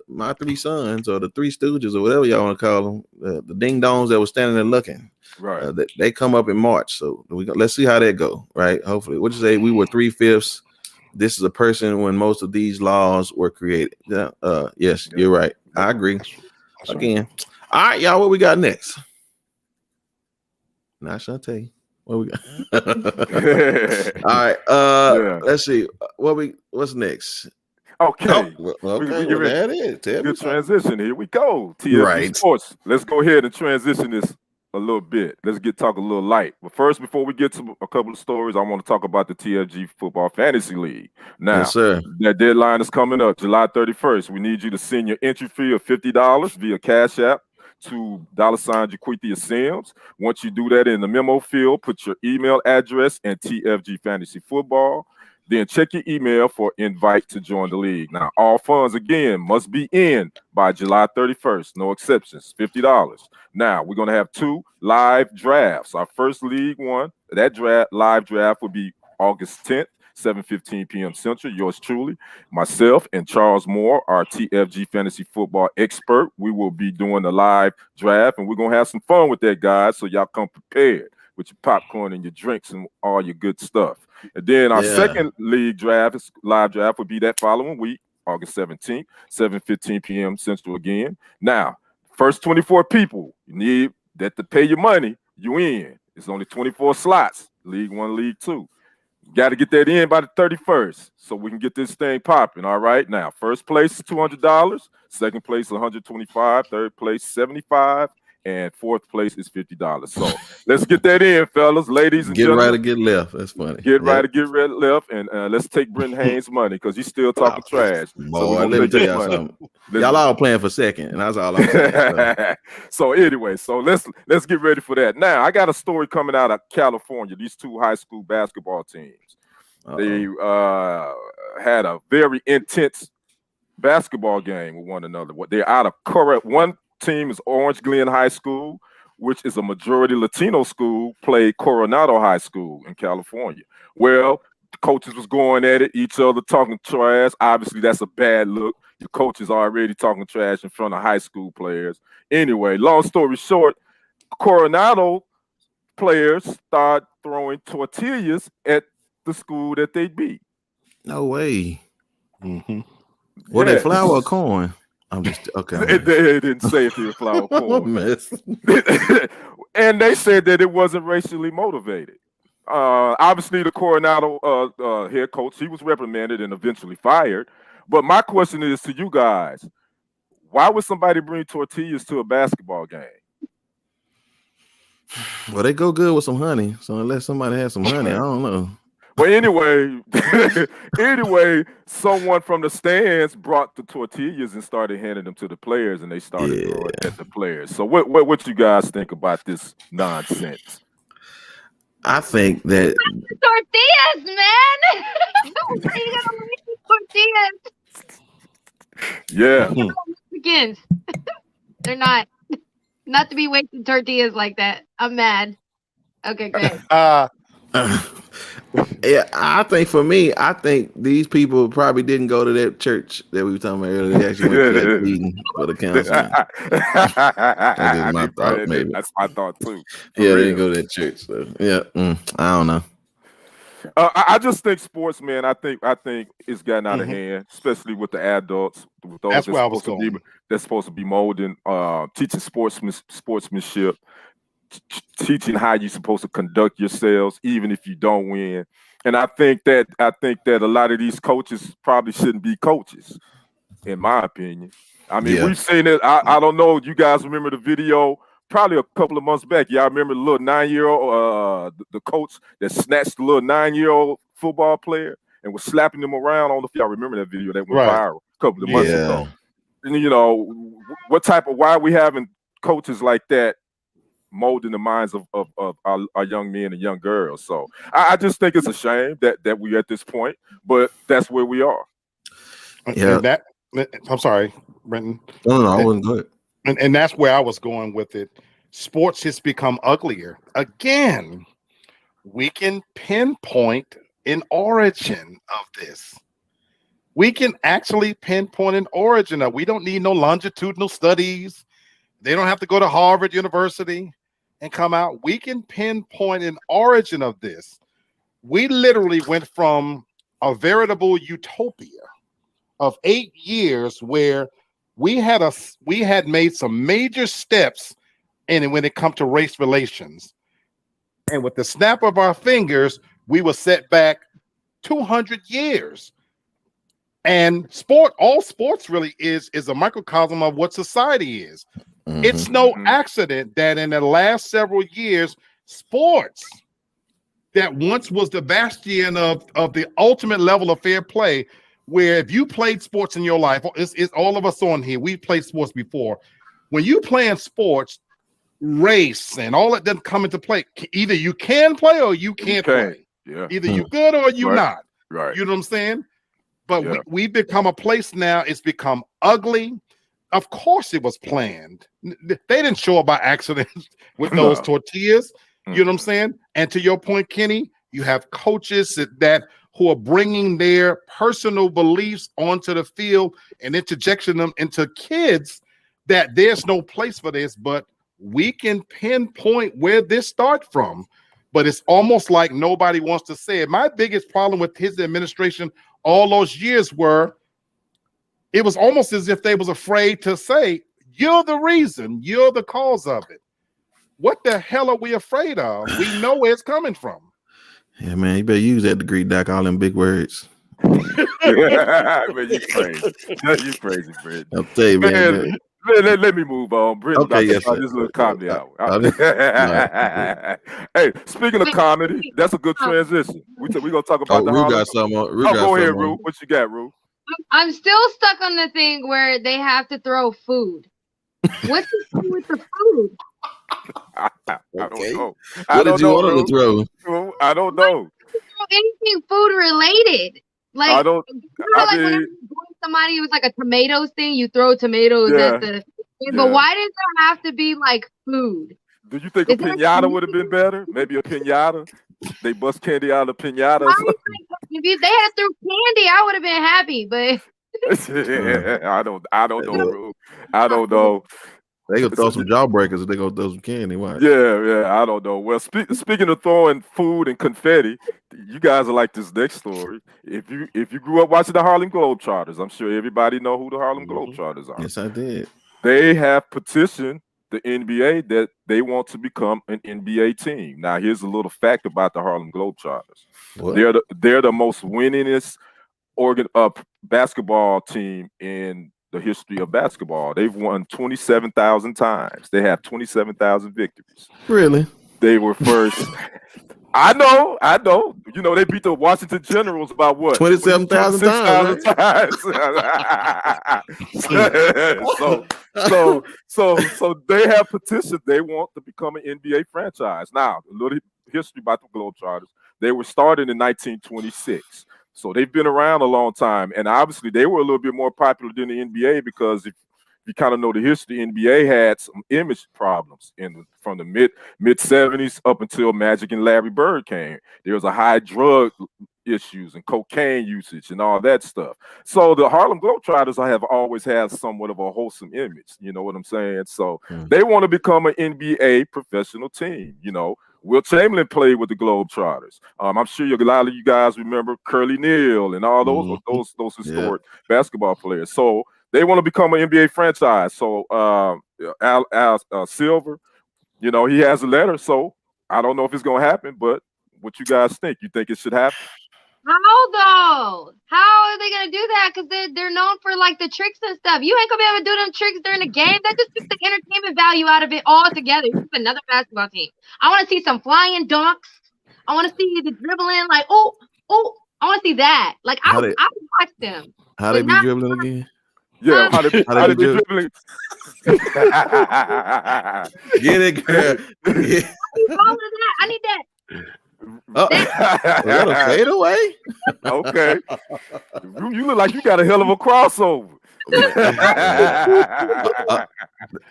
S1: my 3 sons, or the 3 Stooges, or whatever y'all want to call them, the ding dongs that were standing there looking.
S2: Right.
S1: They come up in March, so let's see how that go. Right. Hopefully, what you say? We were 3/5. This is a person when most of these laws were created. Yes, you're right. I agree. Again. All right, y'all, what we got next? Now, Shantae, what we got? All right, let's see. What's next?
S2: Okay.
S1: That is.
S2: Good transition. Here we go. TFG Sports. Let's go ahead and transition this a little bit. Let's talk a little light. But first, before we get to a couple of stories, I want to talk about the TFG Football Fantasy League. Now,
S1: yes, sir.
S2: That deadline is coming up July 31st. We need you to send your entry fee of $50 via Cash App to $Jaquithia Sims. Once you do that in the memo field, put your email address and TFG Fantasy Football. Then check your email for invite to join the league. Now, all funds, again, must be in by July 31st. No exceptions, $50. Now, we're going to have 2 live drafts. Our first league one, that live draft will be August 10th, 7:15 p.m. Central. Yours truly, myself, and Charles Moore, our TFG Fantasy Football expert. We will be doing the live draft, and we're going to have some fun with that, guys, so y'all come prepared with your popcorn and your drinks and all your good stuff. And then our second league draft, live draft, would be that following week, August 17th, 7:15 p.m. Central again. Now, first 24 people, you need that to pay your money, you in. It's only 24 slots, League 1, League 2. You got to get that in by the 31st so we can get this thing popping, all right? Now, first place is $200, second place $125, third place $75, and fourth place is $50. So let's get that in, fellas, ladies and gentlemen.
S1: Get right or get left. That's funny.
S2: Get right or get left, and let's take Brenton Haynes' money because he's still talking trash.
S1: Boy, let me tell y'all something. Y'all all playing for second, and that's all I'm saying.
S2: So anyway, so let's get ready for that. Now, I got a story coming out of California. These 2 high school basketball teams. They had a very intense basketball game with one another. They're out of correct one. Team is Orange Glen High School, which is a majority Latino school, played Coronado High School in California. Well, the coaches was going at it, each other talking trash. Obviously, that's a bad look. Your coach is already talking trash in front of high school players. Anyway, long story short, Coronado players start throwing tortillas at the school that they beat.
S1: No way. Were they flour or corn? I'm just okay.
S2: They didn't say if it was flour or corn. And they said that it wasn't racially motivated. Obviously, the Coronado head coach, he was reprimanded and eventually fired. But my question is to you guys: why would somebody bring tortillas to a basketball game?
S1: Well, they go good with some honey. So unless somebody has some honey, I don't know.
S2: But anyway, someone from the stands brought the tortillas and started handing them to the players, and they started throwing at the players. So what you guys think about this nonsense?
S1: I think that
S3: tortillas, man. What are you gonna make tortillas?
S2: Yeah.
S3: Mexicans. They're not to be wasting tortillas like that. I'm mad. Okay, great.
S1: Yeah, I think for me, I think these people probably didn't go to that church that we were talking about earlier. They actually went to that meeting for the council. That's my thought, maybe.
S2: That's my thought too.
S1: Yeah, they didn't go to that church. So yeah, I don't know.
S2: I just think sports, man. I think it's gotten out of hand, especially with the adults. With those
S13: that's where I was going.
S2: That's supposed to be molding, teaching sportsmanship. Teaching how you're supposed to conduct yourselves, even if you don't win. And I think that a lot of these coaches probably shouldn't be coaches, in my opinion. I mean, we've seen it. I don't know. You guys remember the video probably a couple of months back? Y'all remember the little 9-year-old, the coach that snatched the little 9-year-old football player and was slapping him around on the field? I remember that video that went viral a couple of months ago. And you know, why are we having coaches like that molding the minds of our young men and young girls? So I just think it's a shame that we're at this point, but that's where we are.
S13: Yeah. I'm sorry, Brenton.
S1: No, I wasn't good.
S13: And that's where I was going with it. Sports has become uglier. Again, we can pinpoint an origin of this. We can actually pinpoint an origin of. We don't need no longitudinal studies. They don't have to go to Harvard University and come out. We can pinpoint an origin of this. We literally went from a veritable utopia of 8 years where we had made some major steps in when it comes to race relations. And with the snap of our fingers, we were set back 200 years. And all sports really is a microcosm of what society is. It's no accident that in the last several years, sports that once was the bastion of the ultimate level of fair play, where if you played sports in your life, it's all of us on here, we played sports before. when you playing sports, race and all that doesn't come into play. Either you can play or you can't play.
S2: Yeah.
S13: Either you good or you not.
S2: Right.
S13: You know what I'm saying? But we become a place now. It's become ugly. Of course, it was planned. They didn't show up by accident with those tortillas. You know what I'm saying? And to your point, Kenny, you have coaches that who are bringing their personal beliefs onto the field and interjecting them into kids that there's no place for this, but we can pinpoint where this starts from. But it's almost like nobody wants to say it. My biggest problem with his administration all those years were it was almost as if they was afraid to say, you're the reason, you're the cause of it. What the hell are we afraid of? We know where it's coming from.
S1: Yeah, man, you better use that degree, Doc. All them big words.
S2: Man, you crazy. You crazy, Brenton.
S1: I'll tell you, man.
S2: Let me move on. Brenton,
S1: okay, yes,
S2: this little comedy hour. Hey, speaking of comedy, that's a good transition. We're gonna talk about the
S1: Rue got something.
S2: Go ahead, Rue. What you got, Rue?
S3: I'm still stuck on the thing where they have to throw food. What's the thing with the food?
S2: I don't know.
S1: What did you want them to throw?
S2: I don't know.
S3: Anything food related. Like,
S2: I don't.
S3: Whenever you somebody, it was like a tomatoes thing. You throw tomatoes at the. But why does there have to be like food?
S2: Do you think a piñata would have been better? Maybe a piñata. They bust candy out of piñata.
S3: If they had threw candy, I would have been happy. But
S2: I don't know, Rue. I don't know.
S1: They gonna throw some jawbreakers. They gonna throw some candy. Why?
S2: Yeah. I don't know. Well, speaking of throwing food and confetti, you guys are like this next story. If you grew up watching the Harlem Globetrotters, I'm sure everybody know who the Harlem Globetrotters are.
S1: Yes, I did.
S2: They have petitioned the NBA that they want to become an NBA team. Now, here's a little fact about the Harlem Globetrotters.
S1: What?
S2: They're the most winningest basketball team in the history of basketball. They've won 27,000 times. They have 27,000 victories.
S1: Really?
S2: They were first. I know. You know, they beat the Washington Generals about what?
S1: 27,000 times.
S2: So they have petitioned. They want to become an NBA franchise. Now, a little history about the Globetrotters. They were started in 1926. So they've been around a long time. And obviously they were a little bit more popular than the NBA because if you kind of know the history, NBA had some image problems from the mid 70s up until Magic and Larry Bird came. There was a high drug issues and cocaine usage and all that stuff. So the Harlem Globetrotters have always had somewhat of a wholesome image. You know what I'm saying? So they want to become an NBA professional team. You know, Will Chamberlain played with the Globetrotters. I'm sure a lot of you guys remember Curly Neal and all those historic basketball players. So they want to become an NBA franchise. So Al Silver, you know, he has a letter. So I don't know if it's going to happen, but what you guys think? You think it should happen?
S3: How though? How are they gonna do that? Because they're known for like the tricks and stuff. You ain't gonna be able to do them tricks during the game. That just takes the entertainment value out of it altogether. It's another basketball team. I want to see some flying dunks. I want to see the dribbling. Like I want to see that. Like I would watch them.
S1: How they be dribbling again?
S2: Yeah, how they be dribbling?
S1: Get it, girl. Yeah.
S3: I need that.
S1: Is that a fadeaway?
S2: Okay. You look like you got a hell of a crossover.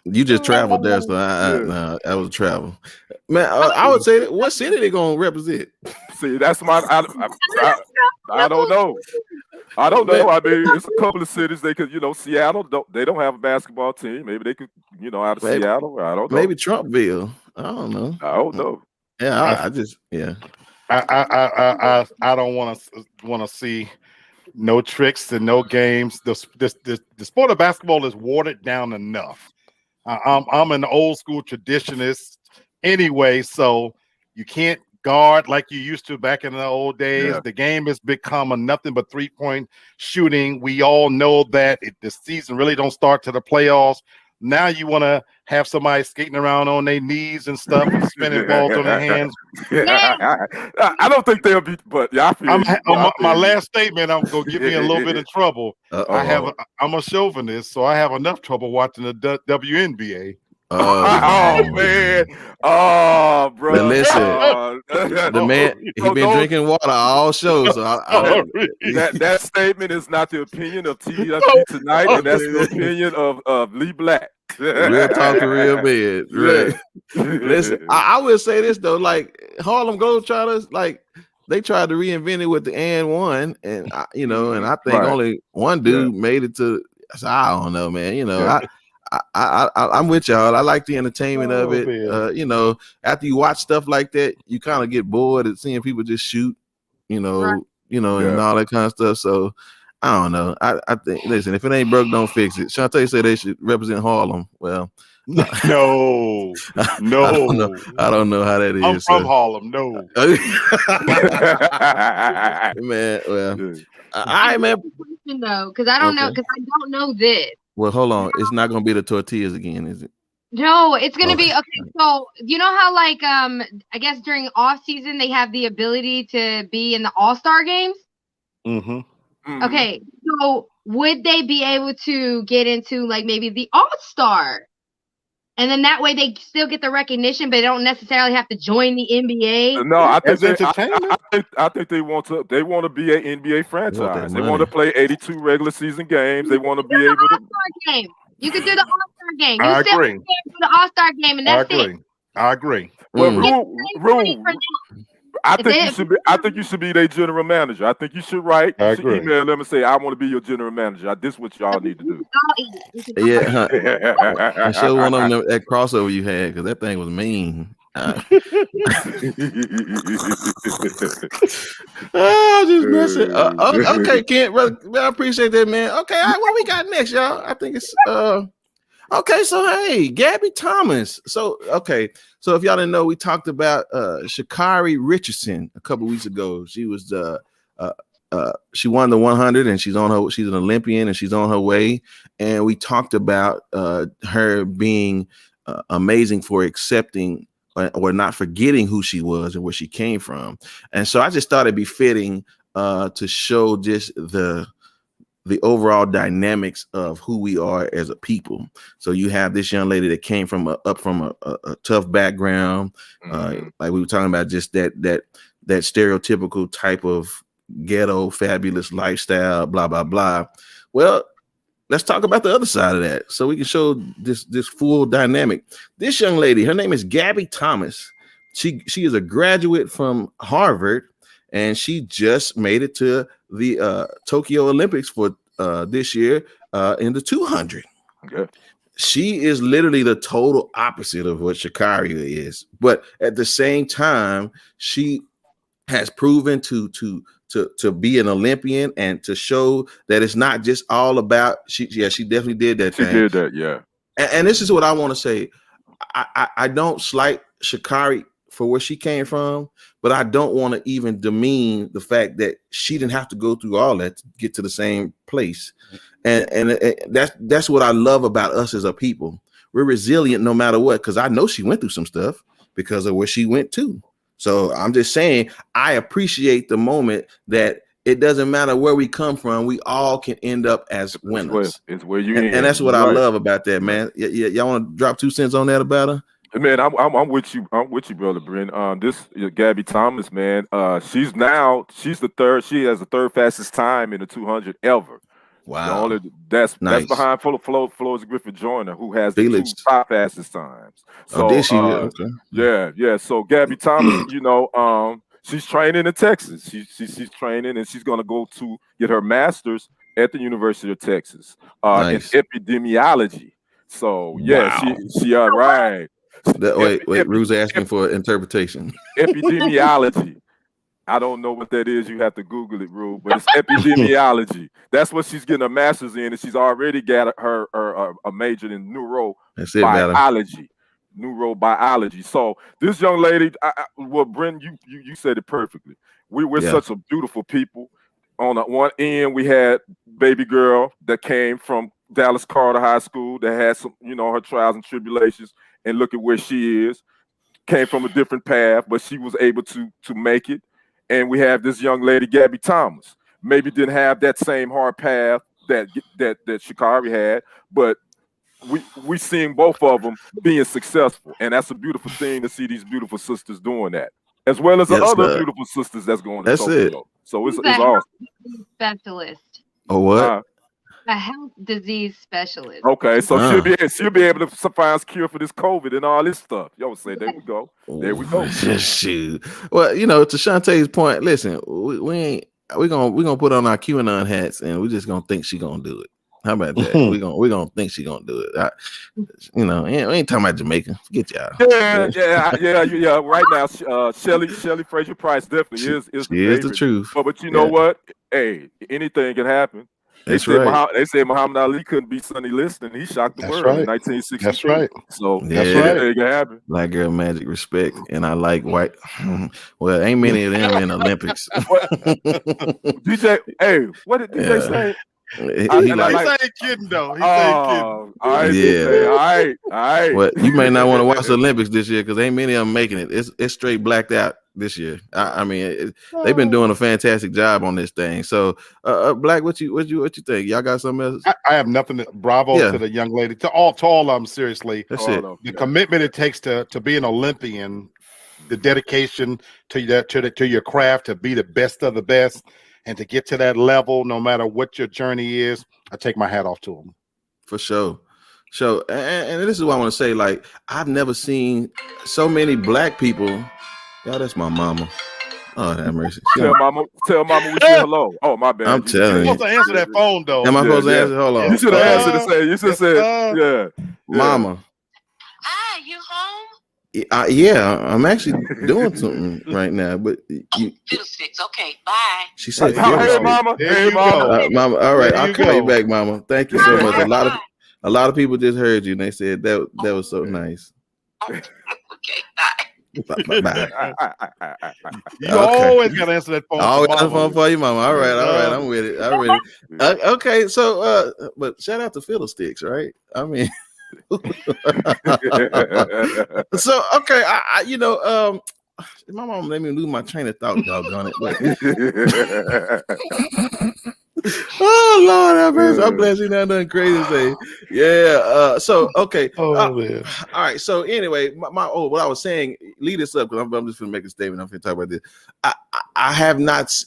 S1: You just traveled there, so I was travel. Man, I would say, what city they gonna represent?
S2: See, that's my. I don't know. I don't know. I mean, it's a couple of cities they could, Seattle. They don't have a basketball team. Maybe they could, out of Seattle. I don't know.
S1: Maybe Trumpville. I don't know.
S2: I don't know.
S1: Yeah,
S13: I don't want to see no tricks and no games. The sport of basketball is watered down enough. I'm an old school traditionalist anyway, so you can't guard like you used to back in the old days. Yeah. The game has become a nothing but 3-point shooting. We all know that the season really don't start to the playoffs. Now you want to have somebody skating around on their knees and stuff and spinning balls on their hands.
S2: I don't think they'll be, but yeah, I feel
S13: my last statement, I'm gonna get me a little bit in trouble. I'm a chauvinist, so I have enough trouble watching the WNBA.
S2: Oh man, oh bro.
S1: But listen, the man he been drinking water all show. So
S2: that statement is not the opinion of TFG tonight, and that's the opinion of Lee Black.
S1: Real talk to real bed. Right. Listen, I will say this though, like Harlem Globetrotters, like they tried to reinvent it with the and one, and you know, and I think only one dude made it to. So I don't know, man. You know, I'm with y'all. I like the entertainment of it. You know, after you watch stuff like that, you kind of get bored of seeing people just shoot, you know, and all that kind of stuff. So I don't know. I think, listen, if it ain't broke, don't fix it. Shantae said they should represent Harlem. Well,
S13: no.
S1: I don't know how that is.
S13: I'm from Harlem. No,
S1: man. Well, all right, man.
S3: Though, because I don't know, because I don't know this.
S1: Well, hold on. It's not gonna be the tortillas again, is it?
S3: No, it's gonna be okay. So you know how like I guess during off season they have the ability to be in the All-Star games.
S13: Mm-hmm.
S3: Okay, so would they be able to get into like maybe the All-Star? And then that way they still get the recognition, but they don't necessarily have to join the NBA.
S2: No, I think they want to. They want to be an NBA franchise. They want to play 82 regular season games. They want to be able to.
S3: All-Star game. You could do the All-Star game.
S13: I agree.
S3: Do the All-Star game, and that's it.
S13: I agree.
S2: Well, Rue, I think you should be their general manager. I think you should write. You should email them and say, "I want to be your general manager. This is what y'all need to do."
S1: Yeah, and show one of them that crossover you had, because that thing was mean. Just messing. Okay, Kent, brother, I appreciate that, man. Okay, all right, what we got next, y'all? I think it's okay. So hey, Gabby Thomas. So so if y'all didn't know, we talked about Sha'Carri Richardson a couple weeks ago. She was she won the 100, and she's an Olympian, and she's on her way. And we talked about her being amazing for accepting or not forgetting who she was and where she came from. And so I just thought it'd be fitting to show just the overall dynamics of who we are as a people. So you have this young lady that came from a tough background, like we were talking about, just that stereotypical type of ghetto fabulous lifestyle, blah blah blah. Well, let's talk about the other side of that, so we can show this full dynamic. This young lady, her name is Gabby Thomas. She is a graduate from Harvard, and she just made it to the Tokyo Olympics for this year in the 200.
S2: Okay.
S1: She is literally the total opposite of what Sha'Carri is, but at the same time, she has proven to be an Olympian and to show that it's not just all about she definitely did that.
S2: She did that, yeah.
S1: And this is what I want to say. I don't slight Sha'Carri for where she came from, but I don't want to even demean the fact that she didn't have to go through all that to get to the same place. And that's what I love about us as a people. We're resilient no matter what, because I know she went through some stuff because of where she went to. So I'm just saying, I appreciate the moment that it doesn't matter where we come from, we all can end up as winners.
S2: It's where you
S1: and that's what I love about that, man. Y'all want to drop 2 cents on that about her?
S2: Man, I'm with you. I'm with you, brother Bren. This Gabby Thomas, man. She's the third. She has the third fastest time in the 200 ever.
S1: Wow.
S2: That's
S1: nice.
S2: That's behind Flores Griffith Joyner, who has the 2 top fastest times. So
S1: okay.
S2: Yeah. So Gabby Thomas, she's training in Texas. She's training, and she's gonna go to get her master's at the University of Texas in epidemiology. So she right.
S1: Wait, Rue's asking for interpretation.
S2: Epidemiology. I don't know what that is. You have to Google it, Rue. But it's epidemiology. That's what she's getting a master's in, and she's already got her a major in neurobiology. Neurobiology. So this young lady, Brent, you said it perfectly. We're such a beautiful people. On one end, we had baby girl that came from Dallas Carter High School that had some, her trials and tribulations, and look at where she is. Came from a different path, but she was able to make it. And we have this young lady, Gabby Thomas. Maybe didn't have that same hard path that Sha'Carri had, but we seeing both of them being successful, and that's a beautiful thing to see these beautiful sisters doing that, as well as the other beautiful sisters that's going to Tokyo. So it's awesome.
S3: Specialist.
S1: Oh, what?
S3: A health disease specialist.
S2: Okay, so she'll be able to find a cure for this COVID and all this stuff. Yo, say there we go. There we go.
S1: Shoot. Well, to Shantae's point, listen, we're gonna put on our QAnon hats and we're just gonna think she gonna do it. How about that? we're gonna think she gonna do it. We ain't talking about Jamaica. Forget y'all.
S2: Yeah. Right now, Shelly Fraser Price definitely is
S1: the truth.
S2: But you know what? Hey, anything can happen. They said Muhammad Ali couldn't beat Sonny Liston. He shocked the world in 1960.
S13: That's right.
S2: So anything can happen.
S1: Black girl magic, respect, and I like white. Well, ain't many of them in Olympics.
S2: DJ, hey, what did DJ say?
S13: He ain't kidding though. He ain't kidding.
S2: All right.
S1: Well, you may not want to watch the Olympics this year because ain't many of them making it. It's straight blacked out this year. I mean, they've been doing a fantastic job on this thing. So, Black, what you think? Y'all got something else?
S13: I have nothing. Bravo to the young lady. To all of them. Seriously,
S1: that's it.
S13: The commitment it takes to be an Olympian, the dedication to your craft, to be the best of the best. And to get to that level, no matter what your journey is, I take my hat off to them.
S1: For sure. So, and this is what I want to say. Like, I've never seen so many black people. Y'all, that's my mama. Oh, have mercy.
S2: Tell mama we say hello. Oh, my bad.
S1: I'm telling you.
S13: You're supposed to answer that phone, though.
S1: Am I supposed to answer? Hold on.
S2: You should have answered and say, you should have said, yeah.
S1: Mama.
S14: Hi, you home?
S1: Yeah, I'm actually doing something right now, but
S14: Fiddlesticks. Okay, bye.
S1: She said,
S2: "Hey, mama, hey, mama,
S1: mama." All right, I'll call you back, mama. Thank you so much. A lot of people just heard you, and they said that was so nice.
S14: Okay, bye.
S1: Bye.
S13: You always gotta answer that phone.
S1: I always got a phone for you, mama. All right, I'm with it. Okay, so but shout out to Fiddlesticks, right? I mean. So okay, my mom let me lose my train of thought, doggone it. But oh Lord have mercy. I'm glad she's not nothing crazy to say. Yeah. So okay. All right. So anyway, what I was saying, lead us up because I'm just gonna make a statement. I'm gonna talk about this. I have not.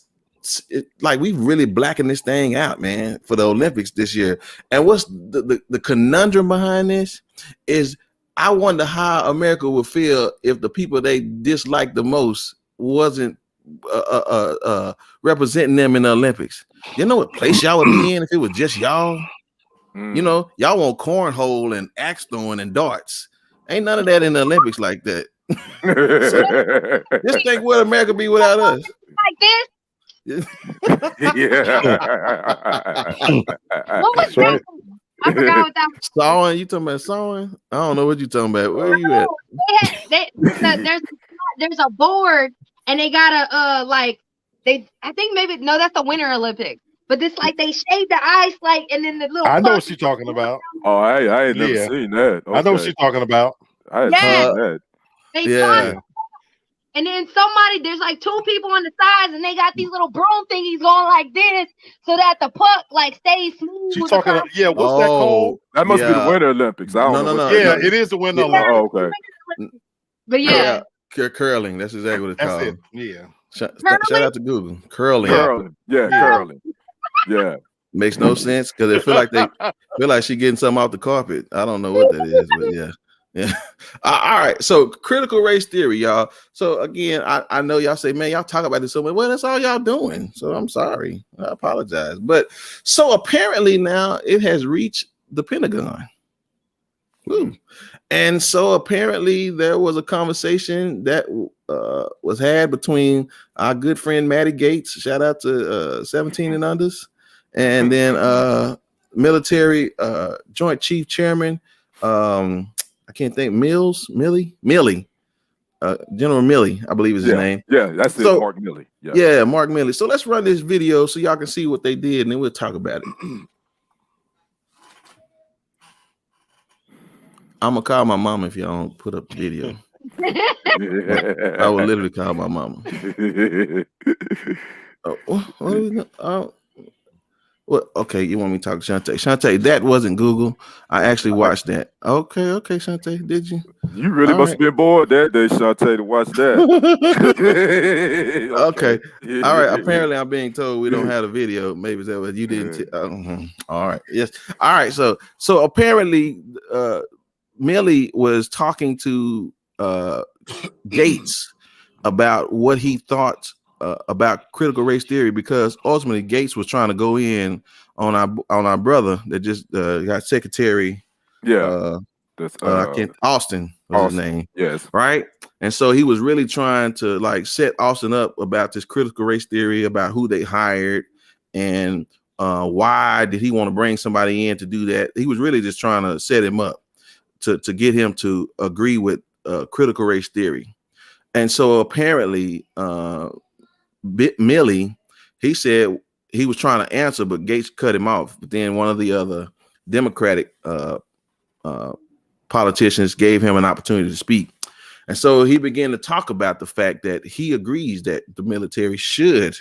S1: Like we really blacking this thing out, man, for the Olympics this year. And what's the conundrum behind this is I wonder how America would feel if the people they dislike the most wasn't representing them in the Olympics. You know what place y'all would be in if it was just y'all? Y'all want cornhole and axe throwing and darts. Ain't none of that in the Olympics like that. So, just think what America be without us.
S3: Like this.
S2: Yeah.
S3: What was that? I forgot what that was.
S1: Sawing? You talking about sawing? I don't know what you talking about. Where are you at?
S3: There's a board and they got I think that's the Winter Olympics. But this they shave the ice and then the little.
S13: I know what she's talking about.
S2: Oh, I ain't never seen that. Okay.
S13: I know what she's talking about.
S2: I ain't seen that.
S3: They and then there's two people on the sides, and they got these little broom thingies going like this, so that the puck stays smooth.
S13: She's talking. What's that called?
S2: That must be the Winter Olympics. I don't know.
S13: No. Yeah, it is the Winter Olympics.
S2: Oh, okay.
S3: But yeah,
S1: curling. That's exactly what it's called.
S13: It. Yeah.
S1: Shout out to Google. Curling.
S2: Curling. Yeah.
S1: Makes no sense because they feel like she getting something off the carpet. I don't know what that is, but yeah. Yeah. All right. So critical race theory, y'all. So again, I know y'all say, man, y'all talk about this so much. Well, that's all y'all doing. So I'm sorry. I apologize. But so apparently now it has reached the Pentagon. Woo. And so apparently there was a conversation that was had between our good friend Maddie Gates. Shout out to 17 and unders. And then military Joint Chief Chairman. I can't think General Milley, I believe is his name.
S2: Yeah, that's it, Mark Milley.
S1: Yeah, Mark Milley. So let's run this video so y'all can see what they did, and then we'll talk about it. I'm gonna call my mom if y'all don't put up the video. I will literally call my mama. Well, okay, you want me to talk to Shantae? Shantae, that wasn't Google. I actually watched that. Okay, Shantae, did you?
S2: You really must have been bored that day, Shantae, to watch that.
S1: Okay. All right. Apparently, I'm being told we don't have a video. Maybe that was you didn't. All right. Yes. All right. So apparently, Millie was talking to Gates about what he thought about critical race theory, because ultimately Gates was trying to go in on our brother that just got secretary. Austin was his name.
S2: Yes.
S1: Right. And so he was really trying to like set Austin up about this critical race theory, about who they hired and why did he want to bring somebody in to do that. He was really just trying to set him up to get him to agree with critical race theory. And so apparently Millie, he said he was trying to answer, but Gates cut him off. But then one of the other Democratic politicians gave him an opportunity to speak. And so he began to talk about the fact that he agrees that the military should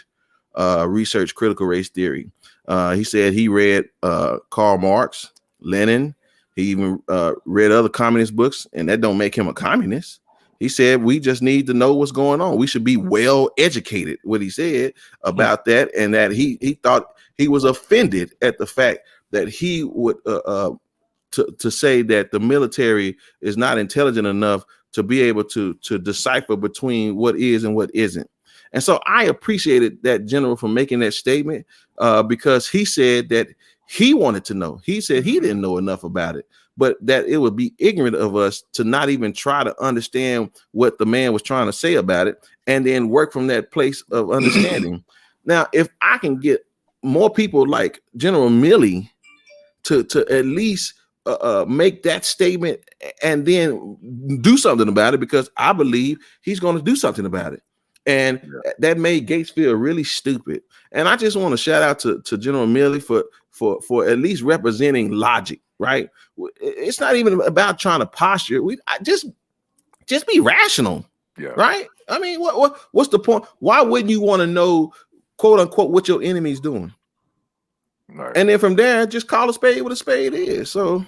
S1: research critical race theory. He said he read Karl Marx, Lenin. He even read other communist books, and that don't make him a communist. He said we just need to know what's going on. We should be well educated, what he said about that, and that he thought he was offended at the fact that he would to say that the military is not intelligent enough to be able to decipher between what is and what isn't. And so I appreciated that general for making that statement because he said that he wanted to know. He said he didn't know enough about it, but that it would be ignorant of us to not even try to understand what the man was trying to say about it and then work from that place of understanding. Now, if I can get more people like General Milley to at least make that statement and then do something about it, because I believe he's going to do something about it. And that made Gates feel really stupid. And I just want to shout out to General Milley for at least representing logic, right? It's not even about trying to posture. Just be rational, right? I mean, what's the point? Why wouldn't you want to know, quote unquote, what your enemy's doing? Right. And then from there, just call a spade what a spade is. So,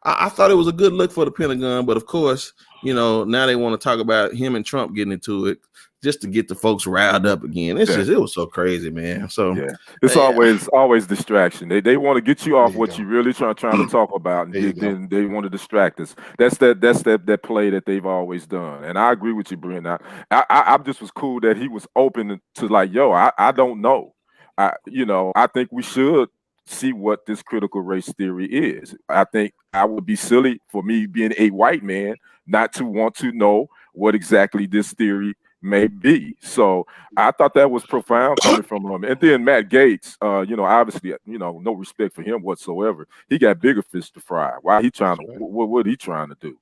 S1: I thought it was a good look for the Pentagon, but of course, now they want to talk about him and Trump getting into it just to get the folks riled up again. It was so crazy, man. So
S2: it's always distraction. They want to get you off what you really trying to talk about, and then they want to distract us. That's that play that they've always done. And I agree with you, Brenton. I just was cool that he was open to like, I don't know. I think we should see what this critical race theory is. I think I would be silly for me being a white man not to want to know what exactly this theory may be. So I thought that was profound coming from him. And then Matt Gaetz, obviously, no respect for him whatsoever. He got bigger fish to fry. Why he trying to? What he trying to do?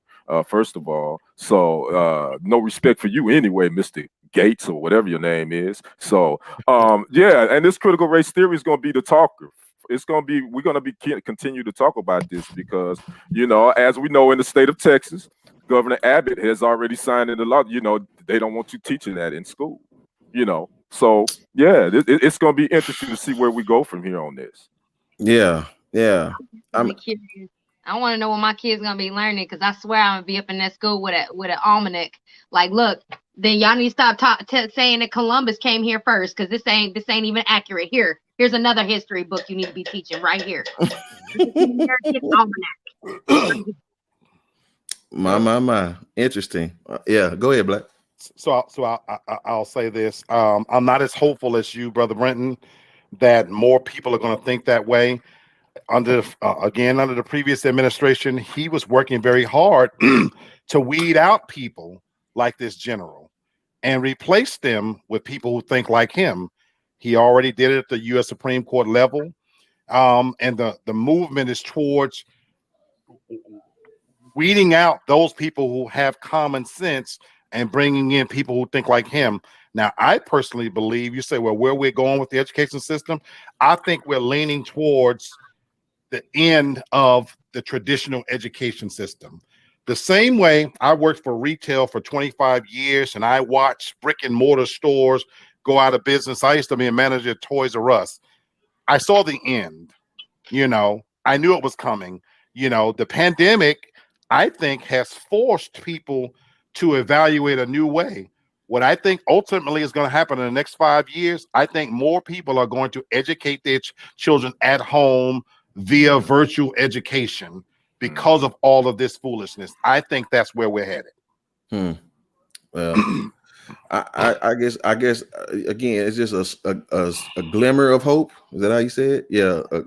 S2: First of all, so no respect for you anyway, Mr. Gates or whatever your name is. So and this critical race theory is going to be the talker. We're going to be continue to talk about this because, as we know in the state of Texas, Governor Abbott has already signed into law. They don't want you teaching that in school. So it's going to be interesting to see where we go from here on this.
S1: Yeah.
S3: I'm curious. I want to know what my kid's gonna be learning, because I swear I'm gonna be up in that school with an almanac. Like, look, then y'all need to stop saying that Columbus came here first, because this ain't even accurate. Here's another history book you need to be teaching right here. Almanac.
S1: My. Interesting. Go ahead, Black.
S13: So I'll say this. I'm not as hopeful as you, Brother Brenton, that more people are going to think that way. Under the previous administration, he was working very hard to weed out people like this general and replace them with people who think like him. He already did it at the U.S. Supreme Court level. And the movement is towards weeding out those people who have common sense and bringing in people who think like him. Now, I personally believe, you say, well, where we're going with the education system, I think we're leaning towards the end of the traditional education system. The same way I worked for retail for 25 years and I watched brick and mortar stores go out of business. I used to be a manager at Toys R Us. I saw the end, I knew it was coming. The pandemic, I think, has forced people to evaluate a new way. What I think ultimately is going to happen in the next 5 years, I think more people are going to educate their children at home via virtual education because of all of this foolishness. I think that's where we're headed.
S1: Well, I guess again, it's just a glimmer of hope. Is that how you said? Yeah,
S2: a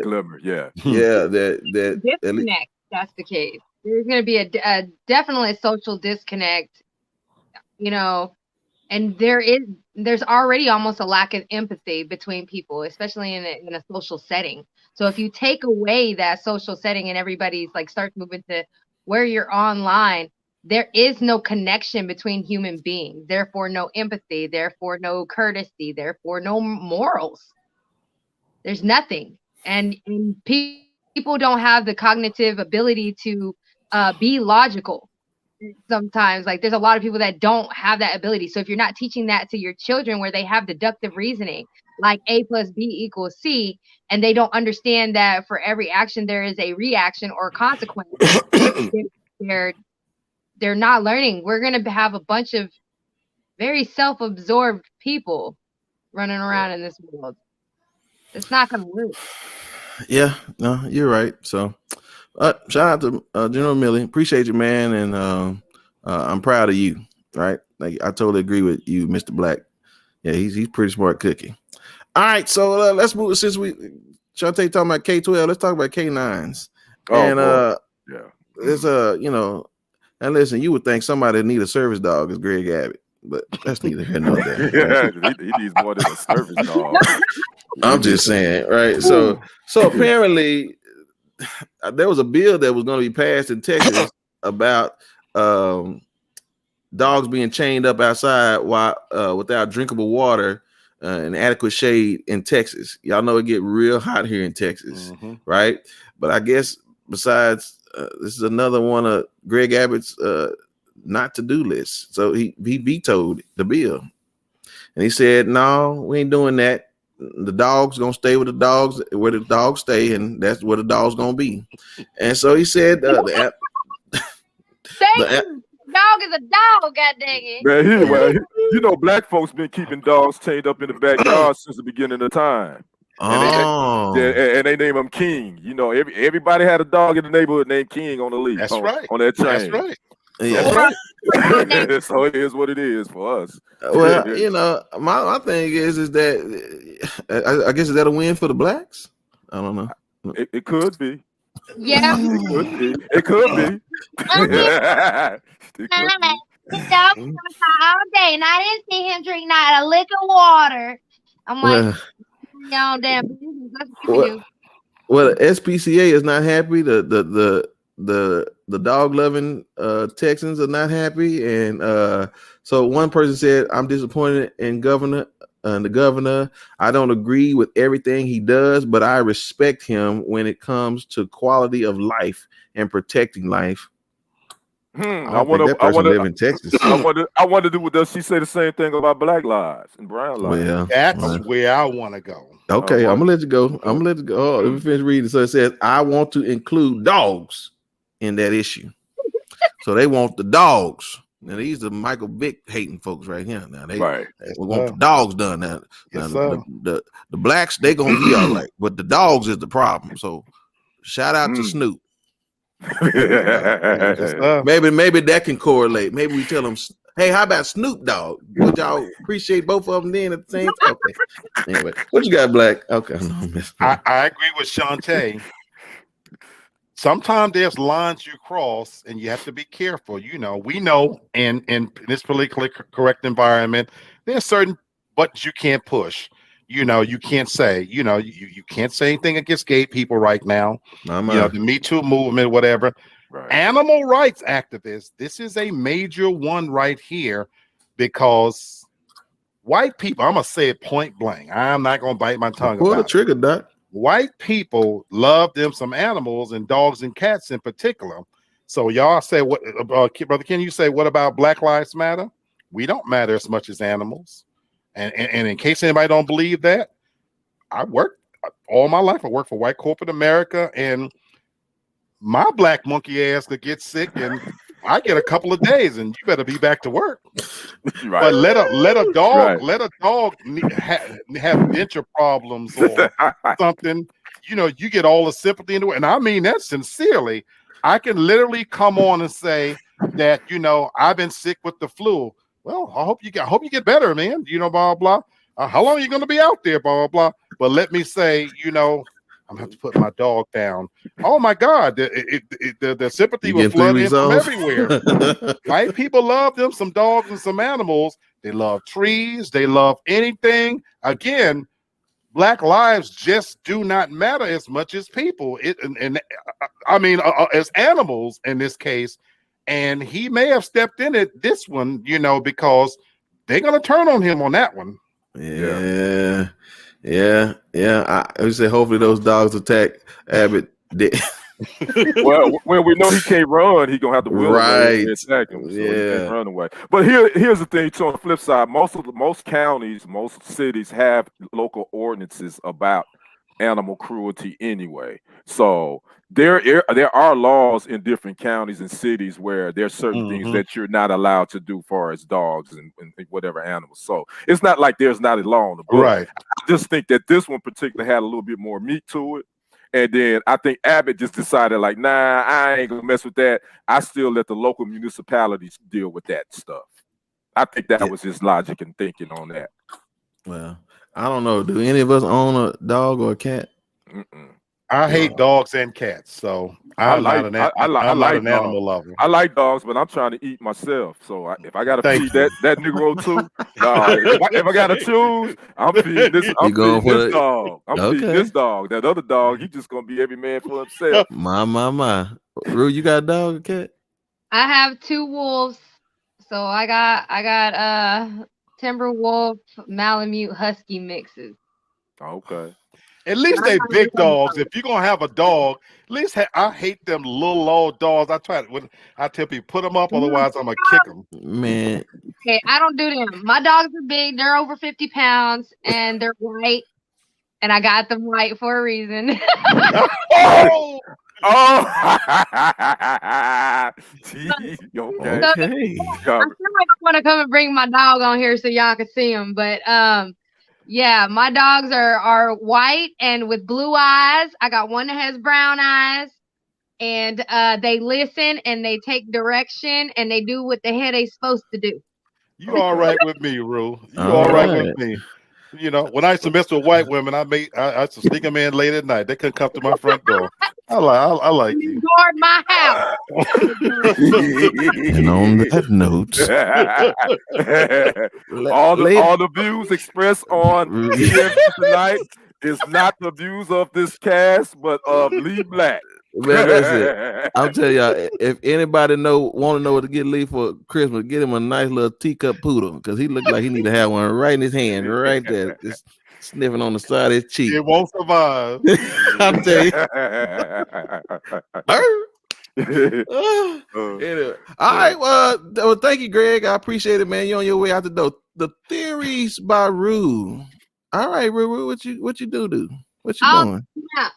S2: glimmer. Yeah,
S1: that
S3: disconnect. That's the case. There's going to be a definitely a social disconnect, and there's already almost a lack of empathy between people, especially in a social setting. So if you take away that social setting and everybody's like starts moving to where you're online, there is no connection between human beings. Therefore, no empathy. Therefore, no courtesy. Therefore, no morals. There's nothing, and people don't have the cognitive ability to be logical. Sometimes, like, there's a lot of people that don't have that ability. So if you're not teaching that to your children where they have deductive reasoning, like A plus B equals C, and they don't understand that for every action there is a reaction or consequence, they're not learning. We're going to have a bunch of very self-absorbed people running around in this world. It's not going to work.
S1: Yeah, no, you're right. So shout out to General Milley. Appreciate you, man. And I'm proud of you. Right. Like, I totally agree with you, Mr. Black. Yeah, he's pretty smart cookie. All right. So let's move. Since Shantae talking about K-12, let's talk about K-9s. There's and listen, you would think somebody that need a service dog is Greg Abbott, but that's neither here nor there.
S2: He needs more than a service dog.
S1: I'm just saying, right? So apparently there was a bill that was going to be passed in Texas about dogs being chained up outside while without drinkable water and adequate shade in Texas. Y'all know it get real hot here in Texas, right? But I guess besides this is another one of Greg Abbott's not to do list. So he vetoed the bill, and he said, "No, we ain't doing that. The dog's gonna stay with the dogs where the dogs stay, and that's where the dog's gonna be." And so he said, "Dog is
S3: a dog, god dang it."
S2: Man, black folks been keeping dogs chained up in the backyard since the beginning of time. And they name him King. Everybody had a dog in the neighborhood named King on the leash.
S13: That's right.
S2: On that chain.
S13: That's right.
S1: That's right.
S2: So it is what it is for us.
S1: Well, my thing is that I guess is that a win for the blacks? I don't know.
S2: It could be.
S3: Yeah.
S2: It could be.
S3: His dog was all day, and I didn't see him drink not a lick of water. I'm like, y'all damn business. That's what you do.
S1: Well, the SPCA is not happy. The dog loving Texans are not happy, and so one person said, "I'm disappointed in the governor. I don't agree with everything he does, but I respect him when it comes to quality of life and protecting life."
S2: I want to
S1: live in Texas.
S2: I wonder, does she say the same thing about black lives and brown lives?
S1: Well,
S13: that's where I want to go.
S1: Okay, I'm gonna let you go. Oh, let me finish reading. So it says, "I want to include dogs in that issue." So they want the dogs. Now these are Michael Vick hating folks right here. Now they want the dogs done. Now the blacks, they gonna be all right, but the dogs is the problem. So shout out to Snoop. Maybe that can correlate. Maybe we tell them, "Hey, how about Snoop Dogg? Would y'all appreciate both of them then at the same time?" Okay. Anyway, what you got, Black? Okay,
S13: I agree with Shantae. Sometimes there's lines you cross, and you have to be careful. We know in this politically correct environment, there's certain buttons you can't push. You can't say, you can't say anything against gay people right now. The Me Too movement, whatever. Right. Animal rights activists, this is a major one right here, because white people, I'm gonna say it point blank. I'm not gonna bite my tongue.
S1: Pull the trigger, Doc.
S13: white people love them some animals, and dogs and cats in particular. So y'all say what, Brother Ken? You say what about Black Lives Matter? We don't matter as much as animals. And in case anybody don't believe that, I worked all my life. I worked for white corporate America, and my black monkey ass could get sick, and I get a couple of days, and you better be back to work.
S2: Right.
S13: But let a dog have denture problems or something. You know, you get all the sympathy into it, and I mean that sincerely. I can literally come on and say that, you know, I've been sick with the flu. Well, I hope you get better, man. You know, blah blah. How long are you going to be out there, blah blah blah. But let me say, you know, I'm gonna have to put my dog down. Oh my God, the sympathy will flood in from everywhere. White people love them some dogs and some animals. They love trees. They love anything. Again, Black lives just do not matter as much as people. I mean, as animals in this case. And he may have stepped in at this one, you know, because they're gonna turn on him on that one.
S1: Yeah. I would say hopefully those dogs attack Abbott.
S2: well, when we know he can't run, he gonna have to will away and attack him. So he can't run away. But here's the thing. So on the flip side, most counties, most cities have local ordinances about animal cruelty anyway. So there are laws in different counties and cities where there's certain things that you're not allowed to do far as dogs and whatever animals. So it's not like there's not a law on the book.
S13: Right.
S2: I just think that this one particularly had a little bit more meat to it. And then I think Abbott just decided, like, nah, I ain't gonna mess with that. I still let the local municipalities deal with that stuff. I think that was his logic and thinking on that.
S1: Well, I don't know. Do any of us own a dog or a cat?
S13: I hate dogs and cats, so I'm not an animal lover.
S2: I like dogs, but I'm trying to eat myself. So if I gotta feed that Negro too, if I gotta choose, I'm feeding this. I'm feeding this dog. I'm feeding this dog. That other dog, he just gonna be every man for himself.
S1: My. Rue, you got a dog or cat?
S3: I have 2 wolves. So I got Timber Wolf, Malamute, Husky mixes.
S2: Okay.
S13: At least they big dogs. If you're gonna have a dog, at least I hate them little old dogs. I tell people put them up, otherwise I'm gonna kick them.
S1: Man.
S3: Okay, I don't do them. My dogs are big. They're over 50 pounds, and they're white. And I got them white for a reason.
S2: Oh.
S3: Okay. I'm sure I want to come and bring my dog on here so y'all can see him, but yeah, my dogs are white and with blue eyes. I got one that has brown eyes, and they listen and they take direction and they do what the hell they supposed to do.
S13: You all right with me, Rue? You all right with me? You know, when I used to mess with white women, I used to sneak them in late at night. They couldn't come to my front door. I like you.
S3: Guard my house.
S1: And on that note,
S2: all the views expressed on TFG tonight is not the views of this cast, but of Lee Black.
S1: Man, that's it. I'll tell y'all, if anybody want to know what to get Lee for Christmas, get him a nice little teacup poodle, because he looked like he need to have one right in his hand, right there, just sniffing on the side of his cheek.
S13: It won't survive.
S1: I'll tell you. Anyway. All right, well, thank you, Greg. I appreciate it, man. You're on your way out the door. The theories by Rue. All right, Rue, what you do? What you doing?
S3: Yeah.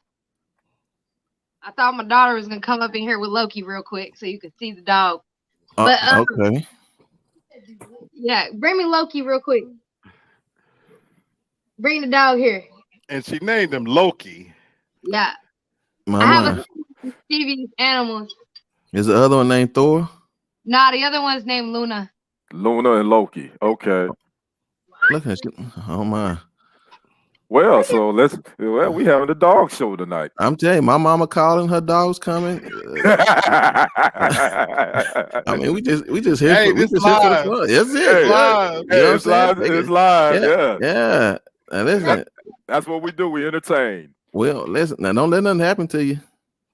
S3: I thought my daughter was gonna come up in here with Loki real quick so you could see the dog. But
S1: okay.
S3: Yeah, bring me Loki real quick. Bring the dog here.
S13: And she named him Loki.
S3: Yeah.
S1: I
S3: have a Stevie's animals.
S1: Is the other one named Thor?
S3: Nah, the other one's named Luna.
S2: Luna and Loki. Okay.
S1: Look at you. Oh my.
S2: Well, so we having a dog show tonight.
S1: I'm telling you, my mama calling, her dog's coming. I mean, we just here.
S13: Hey,
S1: we just here for the fun. That's it.
S2: Hey,
S1: live.
S2: Hey, you know it's live. It's live.
S1: Yeah. And listen,
S2: that's what we do. We entertain.
S1: Well, listen. Now, don't let nothing happen to you.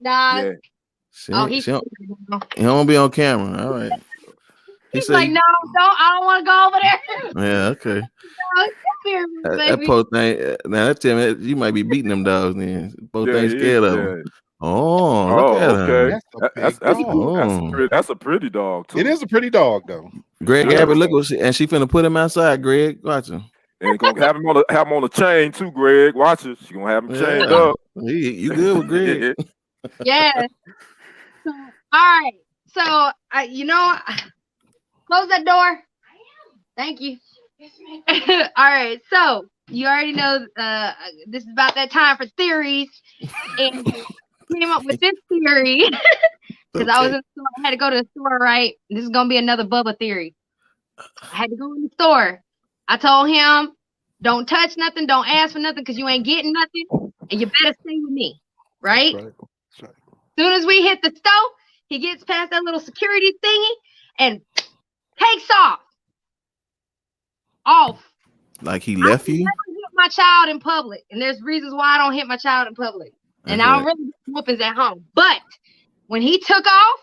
S3: Nah.
S1: She don't be on camera. All right.
S3: He's like, no, I don't want to go over there.
S1: Yeah, okay.
S3: No, come here,
S1: That
S3: baby.
S1: poor thing. Now that tell me you might be beating them dogs. Then both things scared of them. Oh, look at
S2: okay.
S1: him.
S2: That's a pretty dog too.
S13: It is a pretty dog though.
S1: Greg
S2: Sure.
S1: Abbott, look what she finna put him outside. Greg, watch him.
S2: And gonna have him on a chain too, Greg. Watch it. She gonna have him chained up.
S1: You good with Greg?
S3: Yeah. So, all right. So close that door. Thank you. All right. So you already know this is about that time for theories, and came up with this theory because I was in the store. I had to go to the store. Right. This is gonna be another Bubba theory. I had to go in the store. I told him, don't touch nothing, don't ask for nothing, because you ain't getting nothing, and you better stay with me, right?
S13: That's right.
S3: Soon as we hit the stove, he gets past that little security thingy and takes off.
S1: Like he left you?
S3: I don't hit my child in public, and there's reasons why I don't hit my child in public, and I don't really get whoopings at home. But when he took off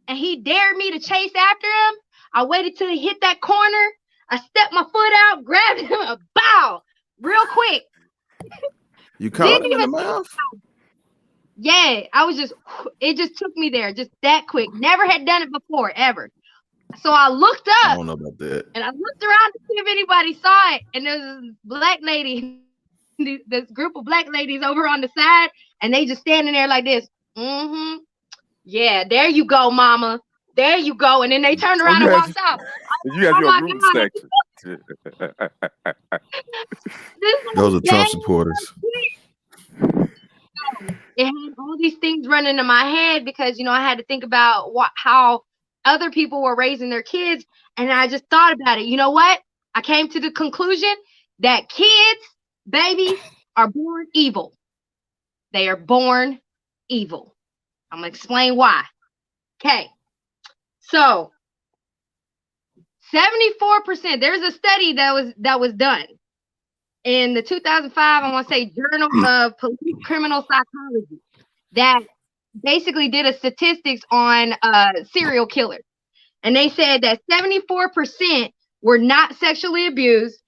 S3: and he dared me to chase after him, I waited till he hit that corner. I stepped my foot out, grabbed him, a bow, real quick.
S1: You caught him in the mouth?
S3: Yeah, it just took me there, just that quick. Never had done it before, ever. So I looked up.
S1: I don't know about that.
S3: And I looked around to see if anybody saw it. And there's this black lady, this group of black ladies over on the side, and they just standing there like this. Mm-hmm. Yeah, there you go, mama. There you go. And then they turned around and walked out.
S2: You have your group section.
S1: Those are Trump supporters.
S3: It had all these things running in my head because, I had to think about how other people were raising their kids. And I just thought about it. You know what? I came to the conclusion that kids, babies, are born evil. They are born evil. I'm going to explain why. Okay. So 74%, there's a study that was done in the 2005, I want to say, Journal of Police Criminal Psychology, that basically did a statistics on serial killers. And they said that 74% were not sexually abused,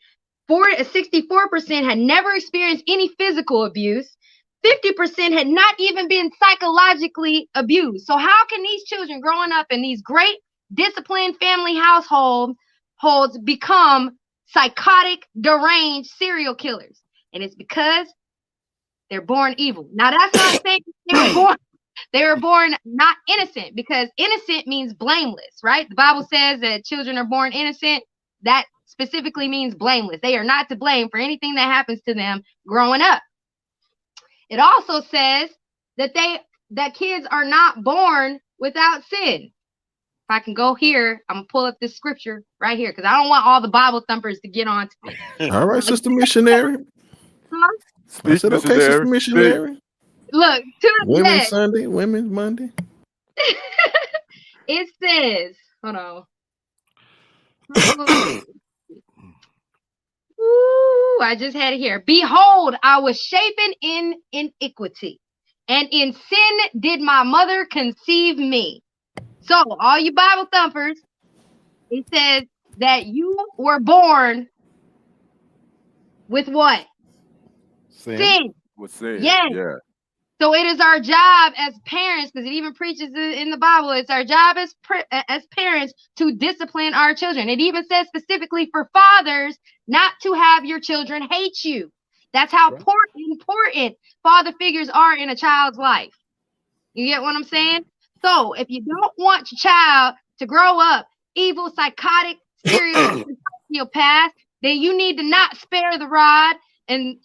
S3: 64% had never experienced any physical abuse, 50% had not even been psychologically abused. So how can these children growing up in these great disciplined family households become psychotic, deranged serial killers? And it's because they're born evil. Now that's not saying they were born not innocent, because innocent means blameless, right? The Bible says that children are born innocent. That specifically means blameless. They are not to blame for anything that happens to them growing up. It also says that kids are not born without sin. If I can go here, I'm gonna pull up this scripture right here because I don't want all the Bible thumpers to get on to me.
S1: All right, Sister Missionary.
S3: Huh?
S1: I said, okay, Sister Missionary.
S3: Look,
S1: Women's Sunday, Women's Monday.
S3: It says, hold on. Ooh, I just had it here. Behold, I was shapen in iniquity, and in sin did my mother conceive me. So, all you Bible thumpers, it says that you were born with what? Sin.
S2: With sin.
S3: Yes.
S2: Yeah.
S3: So it is our job as parents, because it even preaches in the Bible, it's our job as parents to discipline our children. It even says specifically for fathers not to have your children hate you. That's how important father figures are in a child's life. You get what I'm saying? So if you don't want your child to grow up evil, psychotic, serial sociopath, then you need to not spare the rod, and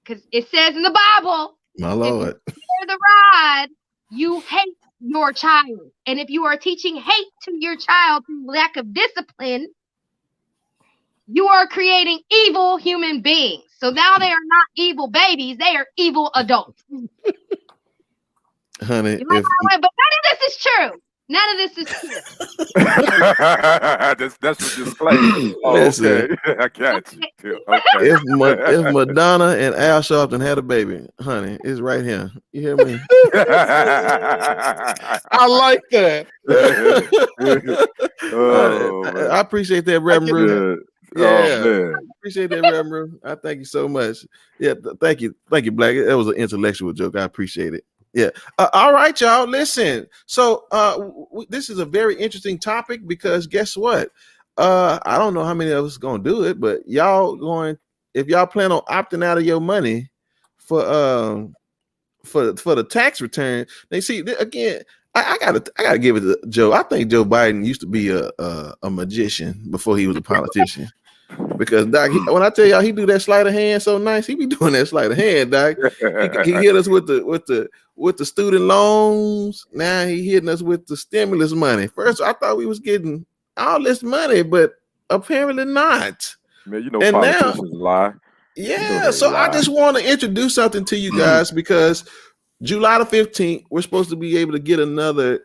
S3: because it says in the Bible,
S1: my Lord,
S3: if you spare the rod, you hate your child. And if you are teaching hate to your child through lack of discipline, you are creating evil human beings. So now they are not evil babies, they are evil adults.
S1: Honey,
S3: but none of this is true. None of this is true.
S2: that's what disclaimer. Oh,
S1: Listen,
S2: okay. I got you. Okay.
S1: if Madonna and Al Sharpton had a baby, honey, it's right here. You hear me?
S13: I like that.
S1: I appreciate that, Reverend Rue. Yeah,
S2: man.
S1: I appreciate that, Reverend Rue. I thank you so much. Yeah, thank you, Black. That was an intellectual joke. I appreciate it. Yeah. All right, y'all. Listen. So this is a very interesting topic because guess what? I don't know how many of us gonna do it, but if y'all plan on opting out of your money for the tax return, they see again. I gotta give it to Joe. I think Joe Biden used to be a magician before he was a politician. Because Doc, when I tell y'all he do that sleight of hand so nice, he be doing that sleight of hand, Doc. He hit us with the student loans. Now he hitting us with the stimulus money. First, I thought we was getting all this money, but apparently not.
S2: Man, you know
S1: And
S2: politicians lie.
S1: Yeah, so I just want to introduce something to you guys because July the 15th, we're supposed to be able to get another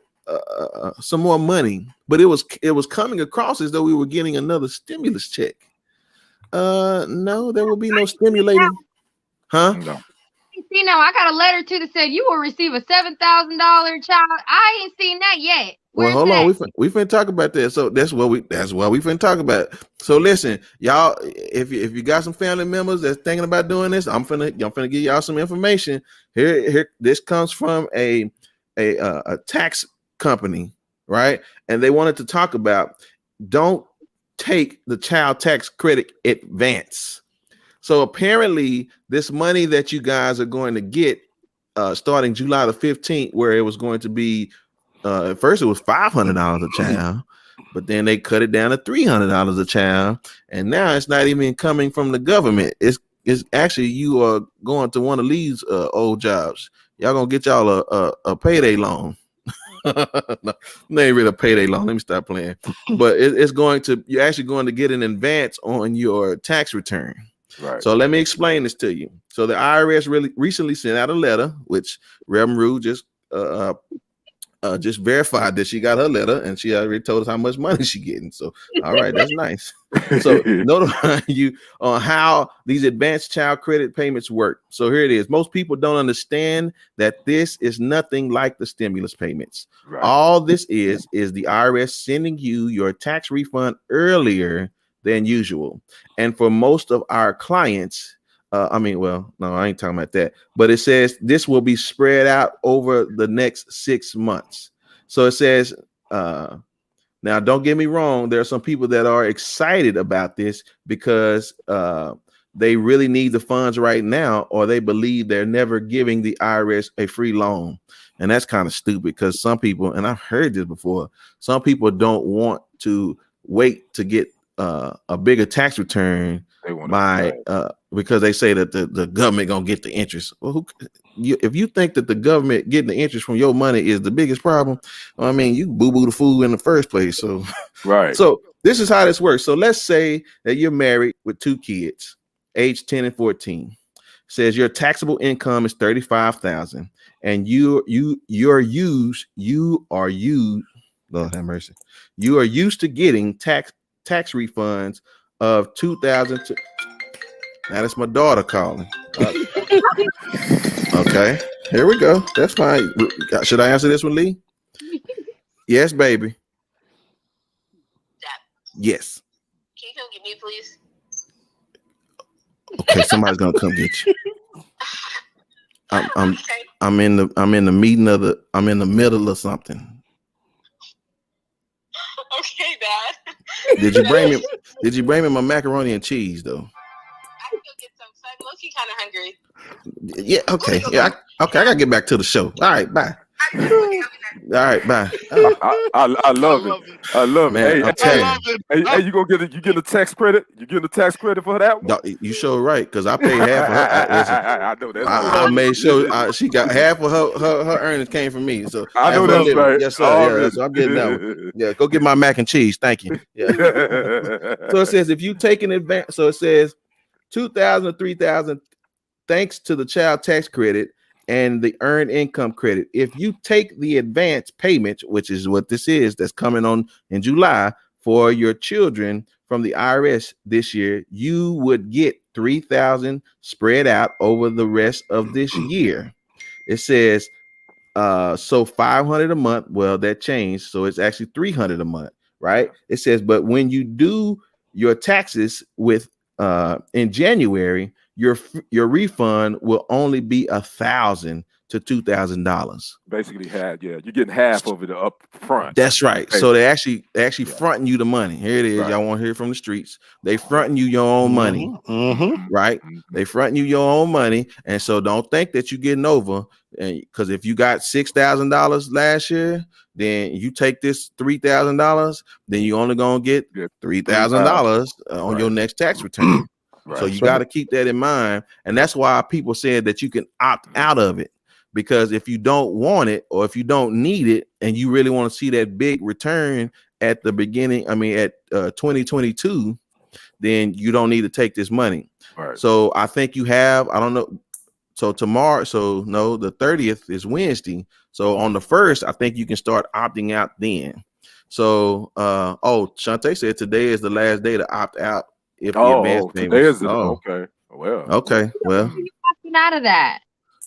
S1: some more money, but it was coming across as though we were getting another stimulus check. No, there will be no stimulating. Huh?
S2: No.
S3: See, now I got a letter too that said you will receive a $7,000 child. I ain't seen that yet.
S1: Well, hold on. We finna talk about that. So that's what we finna talk about. So listen, y'all, if you got some family members that's thinking about doing this, I'm finna give y'all some information. Here this comes from a tax company, right? And they wanted to talk about don't take the child tax credit advance. So apparently this money that you guys are going to get starting July the 15th, where it was going to be at first it was $500 a child, but then they cut it down to $300 a child, and now it's not even coming from the government. It's actually you are going to one of these old jobs. Y'all gonna get y'all a payday loan. No, ain't really a payday loan. Let me stop playing. But you're actually going to get an advance on your tax return.
S2: Right.
S1: So let me explain this to you. So the IRS recently sent out a letter, which Reverend Rue just verified that she got her letter, and she already told us how much money she getting. So all right, that's nice. So notifying you on how these advanced child credit payments work. So here it is. Most people don't understand that this is nothing like the stimulus payments. Right. All this is the IRS sending you your tax refund earlier than usual. And for most of our clients, no, I ain't talking about that. But it says this will be spread out over the next 6 months. So it says, now don't get me wrong, there are some people that are excited about this because they really need the funds right now, or they believe they're never giving the IRS a free loan. And that's kind of stupid because some people, and I've heard this before, some people don't want to wait to get a bigger tax return because they say that the government gonna get the interest. Well, if you think that the government getting the interest from your money is the biggest problem, I mean, you boo-boo the fool in the first place. So
S2: right.
S1: So this is how this works. So let's say that you're married with 2 kids, age 10 and 14. It says your taxable income is $35,000, and you are used. Lord have mercy. You are used to getting tax refunds of $2,000. Now that's my daughter calling. Okay, here we go. That's fine. Should I answer this one, Lee? Yes, baby. Yes.
S14: Can you come get me, please?
S1: Okay, somebody's gonna come get you. I'm in the meeting I'm in the middle of something.
S14: Okay, Dad.
S1: Did you bring me my macaroni and cheese though?
S14: I can go get some. So I'm low-key kind of hungry.
S1: Yeah, okay. Yeah, I gotta get back to the show. All right, bye. All right, bye.
S2: I love it. I love
S1: Man,
S2: it. Hey, you gonna get a tax credit? You getting a tax credit for that one?
S1: You sure right, because I paid half of her.
S2: I know that.
S1: I made sure she got half of her earnings came from me. So
S2: I know that's right.
S1: Yes, sir. Yeah, so I'm getting that one. Yeah, go get my mac and cheese. Thank you. Yeah. So it says if you take an advance, so it says $2,000 or $3,000 thanks to the child tax credit, and the earned income credit. If you take the advance payment, which is what this is, that's coming on in July for your children from the IRS this year, you would get $3,000 spread out over the rest of this year. It says so $500 a month. Well, that changed, so it's actually $300 a month, right? It says, but when you do your taxes with in January, your refund will only be $1,000 to $2,000.
S2: Basically, you're getting half of it up front.
S1: That's right. So they actually fronting you the money. Here it is.
S2: Right.
S1: Y'all want to hear it from the streets. They fronting you your own money, right? They fronting you your own money, and so don't think that you're getting over. Because if you got $6,000 last year, then you take this $3,000, then you only gonna get $3,000 on your next tax return. So you got to keep that in mind, and that's why people said that you can opt out of it. Because if you don't want it or if you don't need it and you really want to see that big return at the beginning, at 2022, then you don't need to take this money.
S2: Right.
S1: So I think you have, I don't know. So tomorrow, the 30th is Wednesday. So on the 1st, I think you can start opting out then. So, Shantae said today is the last day to opt out. If the advance
S2: today
S1: payments.
S2: is the, okay. Well.
S1: Okay. Well.
S3: Where are you opting out of that?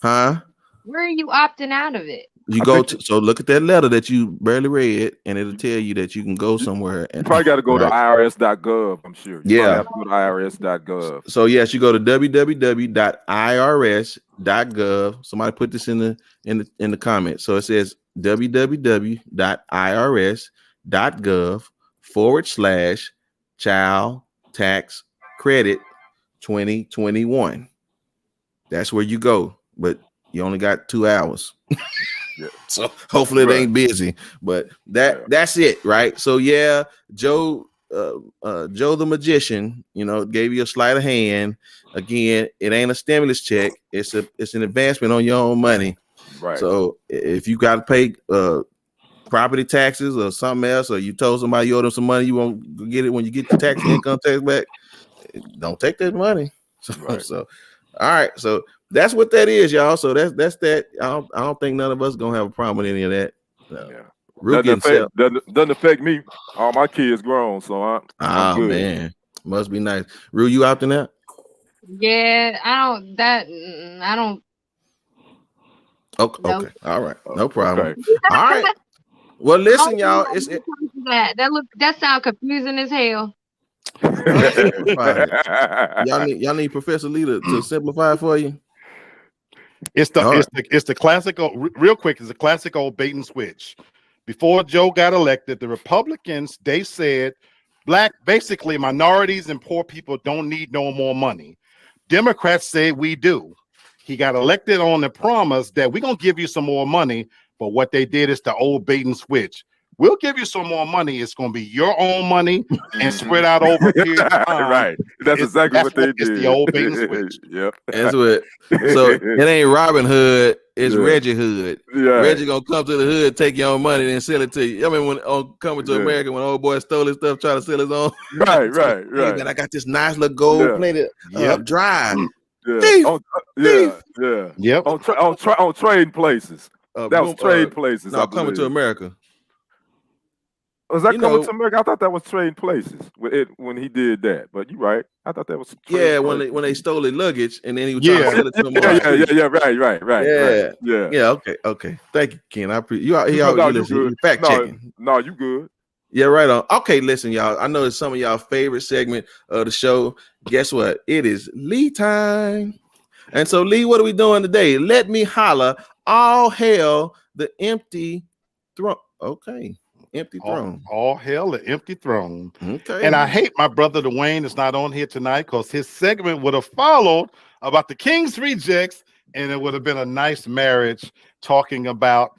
S1: Huh?
S3: Where are you opting out of it?
S1: You go to, so look at that letter that you barely read, and it'll tell you that you can go somewhere.
S2: You probably got to go to irs.gov, I'm sure. You probably have to go to irs.gov.
S1: So yes, you go to www.irs.gov. Somebody put this in the comments. So it says www.irs.gov/child tax credit 2021. That's where you go, but you only got 2 hours. So hopefully it ain't busy, but that's it, right? So Joe the magician, gave you a sleight of hand. Again, it ain't a stimulus check, it's an advancement on your own money.
S2: Right.
S1: So if you got to pay property taxes or something else, or you told somebody you owe them some money, you won't get it when you get the income tax back, don't take that money. So all right, so that's what that is, y'all. So that's that. I don't think none of us gonna have a problem with any of that.
S2: Doesn't affect me. All my kids grown, so I'm good.
S1: Man, must be nice. Rue, you opting out?
S3: Yeah, I don't.
S1: Okay,
S3: No.
S1: okay, all right, no problem.
S2: Okay.
S1: All right. Well, listen, y'all.
S3: That sound confusing as hell.
S1: Y'all need Professor Lee to simplify it for you.
S13: It's the classic real quick. It's a classic old bait and switch. Before Joe got elected, the Republicans, they said basically minorities and poor people don't need no more money. Democrats say we do. He got elected on the promise that we're gonna give you some more money, but what they did is the old bait and switch. We'll give you some more money. It's going to be your own money and spread out over a period of time.
S2: Right. That's exactly what they did.
S13: It's the old bait and switch.
S2: Yep.
S1: That's what. So it ain't Robin Hood. It's Reggie Hood.
S2: Yeah.
S1: Reggie gonna come to the hood, take your own money, and sell it to you. I mean, when coming to America, when old boy stole his stuff, trying to sell his own.
S2: Right.
S1: Hey, man, I got this nice little gold plated drive.
S2: Yeah.
S1: Thief.
S2: Yep. On trading places. That was trade places.
S1: No, coming to America.
S2: Was that coming to America? I thought that was trading places when he did that. But you're right. I thought that was
S1: when they stole his luggage and then he was trying to sell it to them. Right. Okay. Thank you, Ken. I appreciate you. You fact checking.
S2: No, you good.
S1: Yeah, right on. Okay, listen, y'all. I know it's some of y'all favorite segment of the show. Guess what? It is Lee time. And so, Lee, what are we doing today? Let me holler. All hail the empty throne. Okay. Empty throne.
S13: All hail the empty throne.
S1: Okay.
S13: And I hate my brother Dwayne is not on here tonight because his segment would have followed about the King's Rejects, and it would have been a nice marriage talking about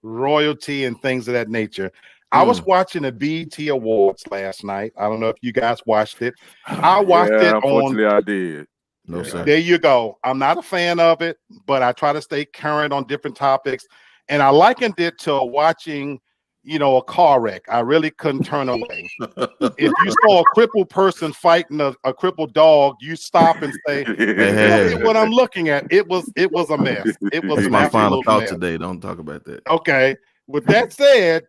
S13: royalty and things of that nature. I was watching the BET Awards last night. I don't know if you guys watched it. I watched it.
S2: Unfortunately, I did.
S1: No, sir.
S13: There you go. I'm not a fan of it, but I try to stay current on different topics. And I likened it to watching a car wreck, I really couldn't turn away. If you saw a crippled person fighting a crippled dog, you stop and say, "Look at what I'm looking at." It was a mess. It was
S1: That's
S13: an
S1: my final
S13: absolute
S1: thought
S13: mess.
S1: today. Don't talk about that.
S13: Okay. With that said,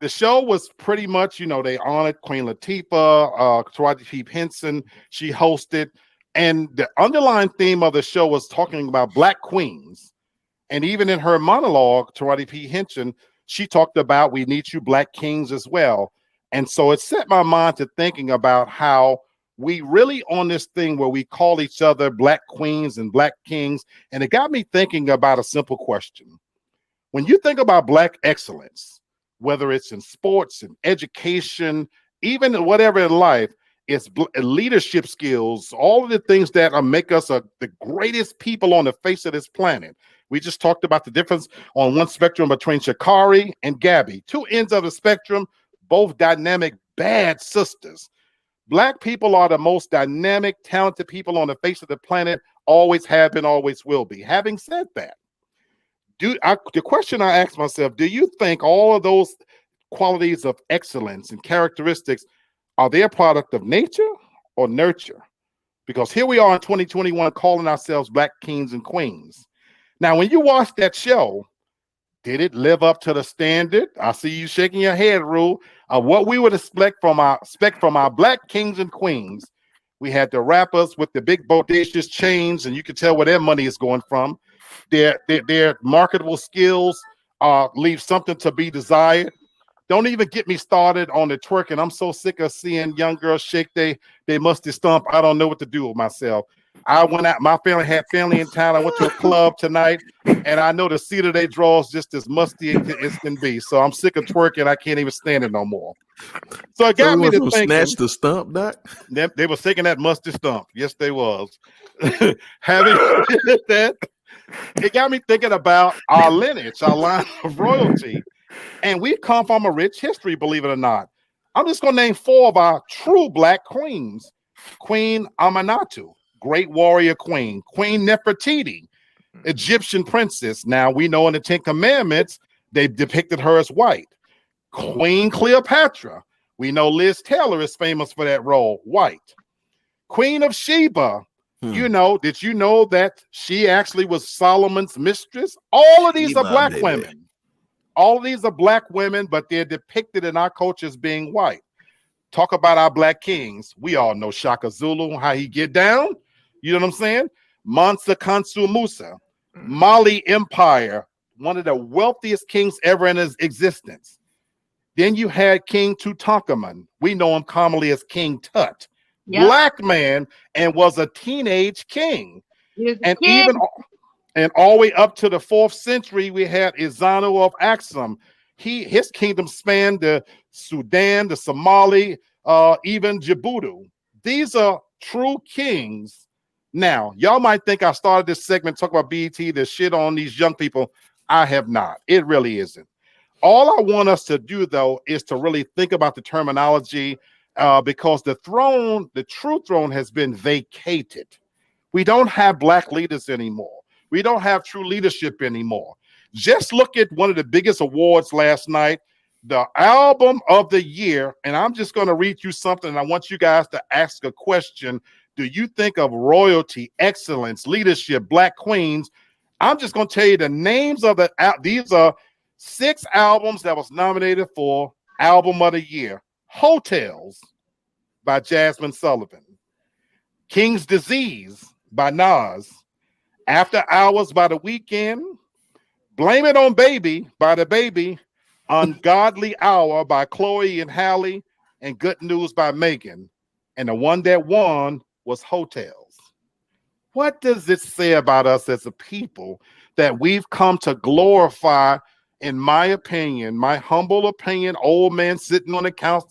S13: the show was pretty much, they honored Queen Latifah, Taraji P. Henson. She hosted, and the underlying theme of the show was talking about Black queens. And even in her monologue, Taraji P. Henson, she talked about we need you Black kings as well. And so it set my mind to thinking about how we really on this thing where we call each other Black queens and Black kings. And it got me thinking about a simple question. When you think about Black excellence, whether it's in sports and education, even whatever in life, it's leadership skills, all of the things that make us the greatest people on the face of this planet. We just talked about the difference on one spectrum between Sha'Carri and Gabby. Two ends of the spectrum, both dynamic, bad sisters. Black people are the most dynamic, talented people on the face of the planet, always have been, always will be. Having said that, the question I asked myself, do you think all of those qualities of excellence and characteristics, are they a product of nature or nurture? Because here we are in 2021 calling ourselves Black kings and queens. Now, when you watch that show, did it live up to the standard? I see you shaking your head, Rue, of what we would expect from our Black kings and queens. We had the rappers with the big bodacious chains, and you can tell where their money is going from. Their marketable skills leave something to be desired. Don't even get me started on the twerking. I'm so sick of seeing young girls shake they musty stump. I don't know what to do with myself. I went out, my family had family in town. I went to a club tonight, and I know the seat of their drawers just as musty as can be. So I'm sick of twerking. I can't even stand it no more. So it got me to thinking.
S1: Snatch the stump, Doc?
S13: They were taking that musty stump. Yes, they was. Having that, it got me thinking about our lineage, our line of royalty. And we come from a rich history, believe it or not. I'm just going to name 4 of our true Black queens. Queen Amanatu, great warrior queen. Queen Nefertiti, Egyptian princess. Now, we know in the 10 Commandments, they depicted her as white. Queen Cleopatra. We know Liz Taylor is famous for that role, white. Queen of Sheba. Did you know that she actually was Solomon's mistress? All of these are Black women. All of these are Black women, but they're depicted in our culture as being white. Talk about our Black kings. We all know Shaka Zulu, how he get down. You know what I'm saying? Mansa Kansu Musa, Mali Empire, one of the wealthiest kings ever in his existence. Then you had King Tutankhamun. We know him commonly as King Tut. Yep. Black man, and was a teenage king. And all the way up to the 4th century, we had Izanu of Aksum. His kingdom spanned the Sudan, the Somali, even Djibouti. These are true kings. Now, y'all might think I started this segment talking about BET, the shit on these young people. I have not. It really isn't. All I want us to do, though, is to really think about the terminology, because the true throne has been vacated. We don't have Black leaders anymore. We don't have true leadership anymore. Just look at one of the biggest awards last night, the album of the year. And I'm just going to read you something. And I want you guys to ask a question. Do you think of royalty, excellence, leadership, Black queens? I'm just going to tell you the names of these are 6 albums that was nominated for album of the year. Hotels by Jasmine Sullivan. King's Disease by Nas. After Hours by The Weeknd, Blame It on Baby by The Baby, Ungodly Hour by Chloe and Halle, and Good News by Megan. And the one that won was Hotels. What does it say about us as a people that we've come to glorify, in my opinion, my humble opinion, old man sitting on the couch,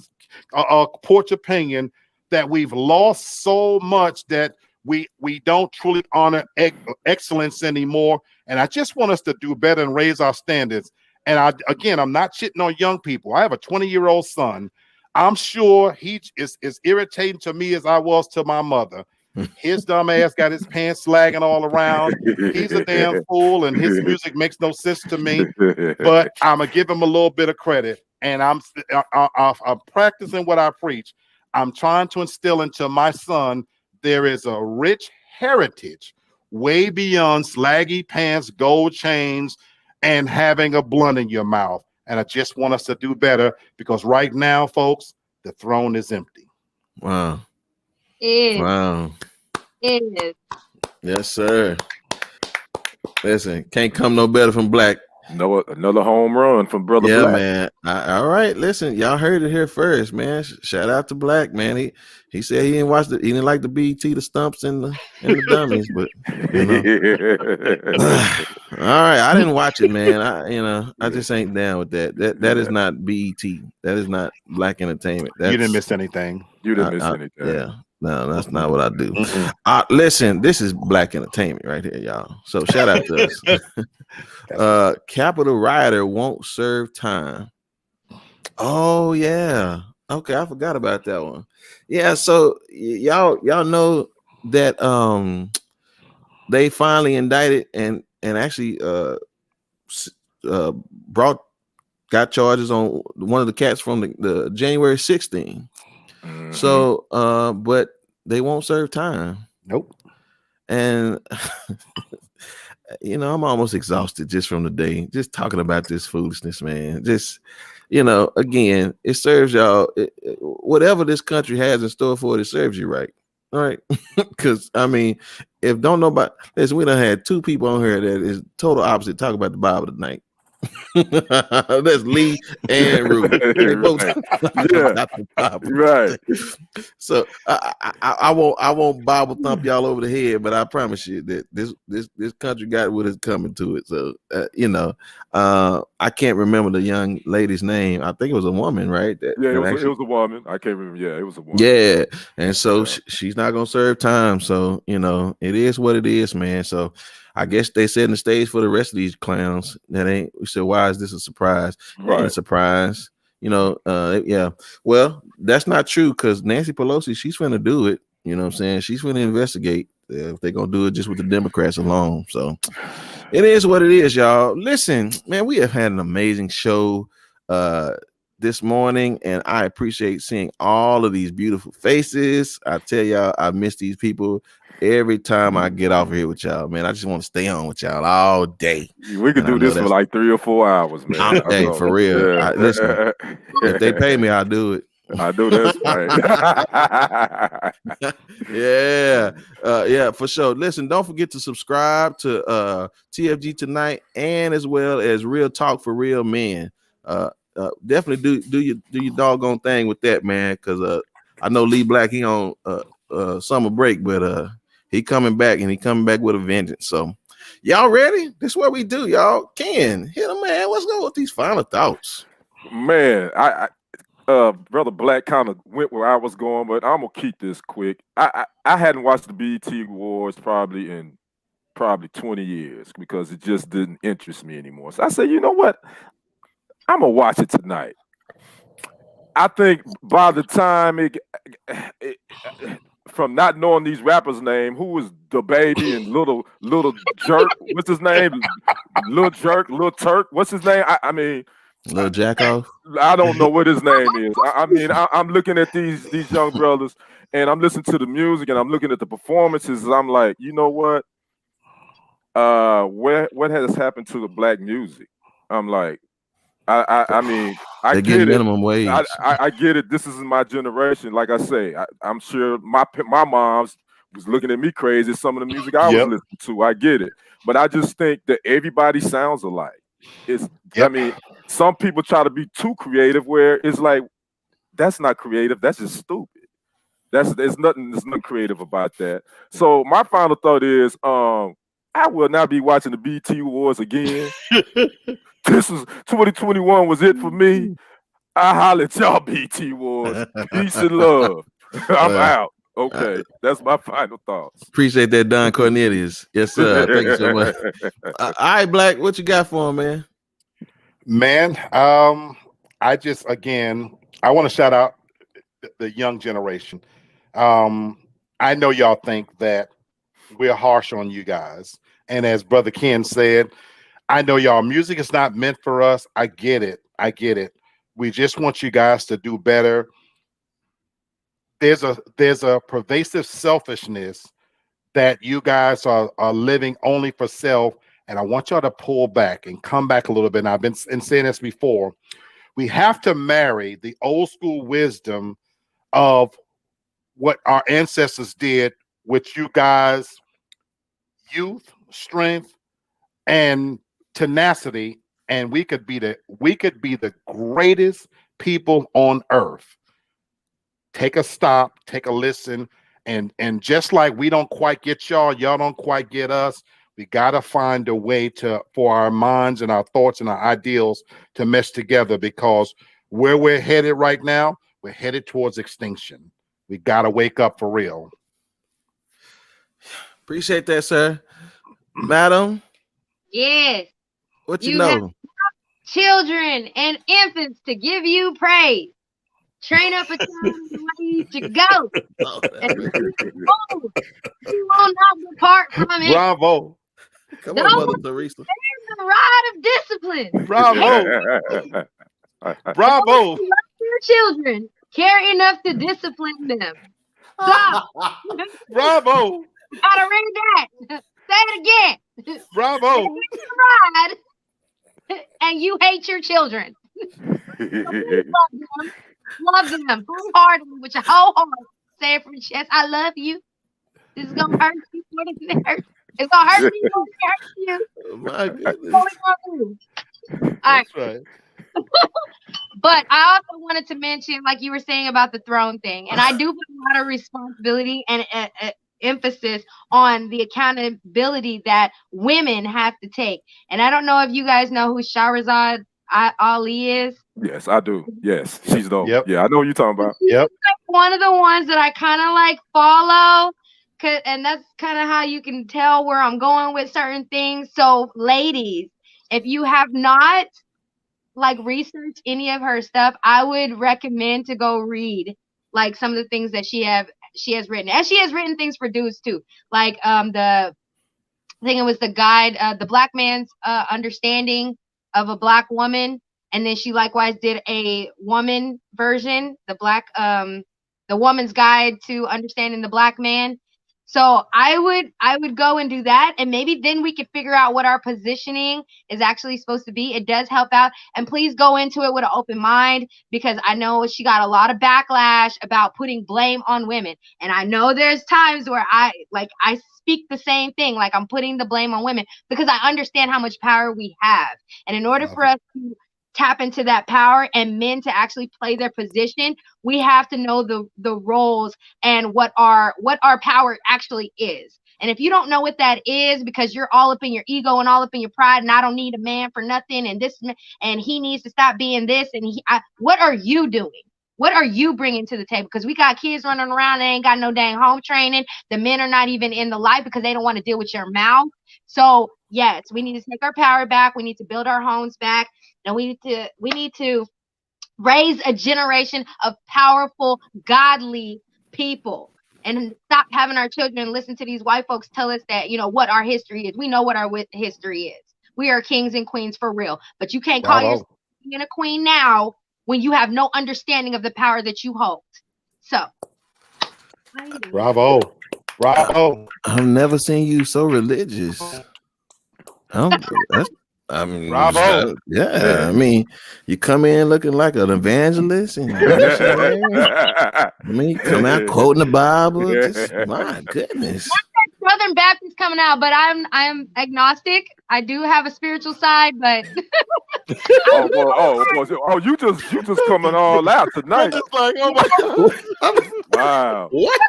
S13: porch opinion, that we've lost so much that we don't truly honor excellence anymore. And I just want us to do better and raise our standards. And I'm not shitting on young people. I have a 20-year-old son. I'm sure he is irritating to me as I was to my mother. His dumb ass got his pants slagging all around. He's a damn fool, and his music makes no sense to me. But I'm gonna give him a little bit of credit, and I'm practicing what I preach. I'm trying to instill into my son there is a rich heritage way beyond slaggy pants, gold chains, and having a blunt in your mouth. And I just want us to do better, because right now, folks, the throne is empty.
S1: Wow.
S3: Wow.
S1: Yes, sir. Listen, can't come no better from Black.
S2: No, another home run from Brother
S1: Yeah,
S2: Black.
S1: man. All right, listen, y'all heard it here first, man. Shout out to Black, man. He said he didn't like the BET, the stumps, and the dummies, but you know. All right, I didn't watch it, man. I just ain't down with that. That is not BET. That is not Black entertainment.
S13: You didn't miss anything.
S2: You didn't miss anything.
S1: Yeah. No, that's not what I do. Listen, this is Black entertainment right here, y'all. So shout out to us. Capitol rioter won't serve time. Oh yeah. Okay, I forgot about that one. Yeah, so y'all know that they finally indicted and actually got charges on one of the cats from the January 16. So but they won't serve time.
S13: Nope.
S1: And I'm almost exhausted just from the day, just talking about this foolishness, man. Just again, it serves y'all whatever this country has in store for it serves you right. All right. Because I mean, if don't know about this, we done had two people on here that is total opposite talk about the Bible tonight. That's Lee and Ruth. They both
S2: right.
S1: So I won't Bible thump y'all over the head, but I promise you that this country got what is coming to it. So I can't remember the young lady's name. I think it was a woman, right?
S2: It was a woman. I can't remember. Yeah, it was a woman.
S1: Yeah, and so she's not gonna serve time. So it is what it is, man. So I guess they setting the stage for the rest of these clowns. We said, why is this a surprise? Right. Ain't a surprise. Yeah. Well, that's not true, because Nancy Pelosi, she's finna do it. You know what I'm saying? She's finna investigate if they're gonna do it just with the Democrats alone. So it is what it is, y'all. Listen, man, we have had an amazing show this morning, and I appreciate seeing all of these beautiful faces. I tell y'all, I miss these people every time I get off here with y'all, man. I just want to stay on with y'all all day.
S2: We could do this for like 3 or 4 hours, man.
S1: Hey, for real.
S2: Yeah.
S1: Listen, if they pay me, I'll do it.
S2: I do this, right?
S1: Yeah, for sure. Listen, don't forget to subscribe to TFG Tonight, and as well as Real Talk for Real Men. Definitely do your doggone thing with that, man, because I know Lee Black, he on summer break, but he coming back, and he coming back with a vengeance. So y'all ready? This is what we do, y'all. Ken, hit him, man. Let's go with these final thoughts.
S2: Man, I Brother Black kind of went where I was going, but I'm gonna keep this quick. I hadn't watched the BET Awards probably in 20 years, because it just didn't interest me anymore. So I said, you know what? I'm gonna watch it tonight. I think by the time it from not knowing these rappers' name, who was the baby and little jerk? What's his name? Little jerk, little Turk. What's his name? I mean,
S1: Little Jacko.
S2: I don't know what his name is. I'm looking at these young brothers, and I'm listening to the music, and I'm looking at the performances, and I'm like, you know what? What has happened to the black music? I'm like, I mean, I get it.
S1: Minimum wage.
S2: I get it. This is my generation. Like I say, I'm sure my mom's was looking at me crazy. Some of the music I was listening to, I get it. But I just think that everybody sounds alike. I mean, some people try to be too creative, where it's like, that's not creative. That's just stupid. There's nothing creative about that. So my final thought is, I will not be watching the BET Awards again. This is 2021 was it for me. I holler at y'all, BET Awards. Peace and love. I'm out. Okay, that's my final thoughts.
S1: Appreciate that, Don Cornelius. Yes, sir. Thank you so much. All right, Black, what you got for him, man?
S13: Man, I just, again, I want to shout out the young generation. I know y'all think that we're harsh on you guys. And as Brother Ken said, I know y'all music is not meant for us. I get it. I get it. We just want you guys to do better. There's a pervasive selfishness that you guys are living only for self. And I want y'all to pull back and come back a little bit. And I've been saying this before. We have to marry the old school wisdom of what our ancestors did with you guys, youth, strength, and tenacity, and we could be the greatest people on earth. Take a stop, take a listen, and just like we don't quite get y'all don't quite get us. We gotta find a way for our minds and our thoughts and our ideals to mesh together, because where we're headed right now, we're headed towards extinction. We gotta wake up for real.
S1: Appreciate that, sir. Madam?
S3: Yes.
S1: What you know?
S3: Have children and infants to give you praise. Train up a child in the way to go. You will not depart from it.
S13: Bravo.
S1: Come on, Mother Teresa.
S3: There's the rod of discipline.
S13: Bravo. Bravo.
S3: Love your children. Care enough to discipline them. Stop.
S13: Bravo.
S3: Gotta read that. Say it again.
S13: Bravo.
S3: Rod, and you hate your children. Love them wholeheartedly with your whole heart. Say it from your chest. I love you. This is gonna hurt you more than it hurts. It's gonna hurt me more than it hurts you.
S1: Oh my goodness.
S3: All right.
S13: That's right.
S3: But I also wanted to mention, like you were saying about the throne thing, and I do put a lot of responsibility and emphasis on the accountability that women have to take. And I don't know if you guys know who Shahrazad Ali is.
S2: Yes, I do. Yes, she's dope.
S13: Yep.
S2: Yeah, I know what you're talking about.
S13: Yep.
S3: One of the ones that I kind of like follow, and that's kind of how you can tell where I'm going with certain things. So, ladies, if you have not like researched any of her stuff, I would recommend to go read like some of the things that she has written. And she has written things for dudes too, like I think it was the guide, the Black Man's Understanding of a Black Woman, and then she likewise did a woman version, the Woman's Guide to Understanding the Black Man. So I would go and do that, and maybe then we could figure out what our positioning is actually supposed to be. It does help out, and please go into it with an open mind, because I know she got a lot of backlash about putting blame on women, and I know there's times where I speak the same thing, like I'm putting the blame on women, because I understand how much power we have, and in order for us to tap into that power and men to actually play their position, we have to know the roles and what our power actually is. And if you don't know what that is, because you're all up in your ego and all up in your pride, and I don't need a man for nothing, and this and he needs to stop being this, and what are you doing? What are you bringing to the table? Because we got kids running around and ain't got no dang home training. The men are not even in the life because they don't want to deal with your mouth. So yes, we need to take our power back. We need to build our homes back, and we need to raise a generation of powerful, godly people, and stop having our children listen to these white folks tell us that, you know, what our history is. We know what our history is. We are kings and queens for real, but you can't call yourself being a queen now when you have no understanding of the power that you hold. So,
S13: bravo.
S1: I've never seen you so religious. I mean,
S13: bravo.
S1: Yeah, I mean, you come in looking like an evangelist, and you come out quoting the Bible. Just, my goodness.
S3: Southern Baptist coming out, but I'm agnostic. I do have a spiritual side, but
S2: you just coming all out tonight.
S13: It's like, oh my God.
S2: Wow.
S1: What?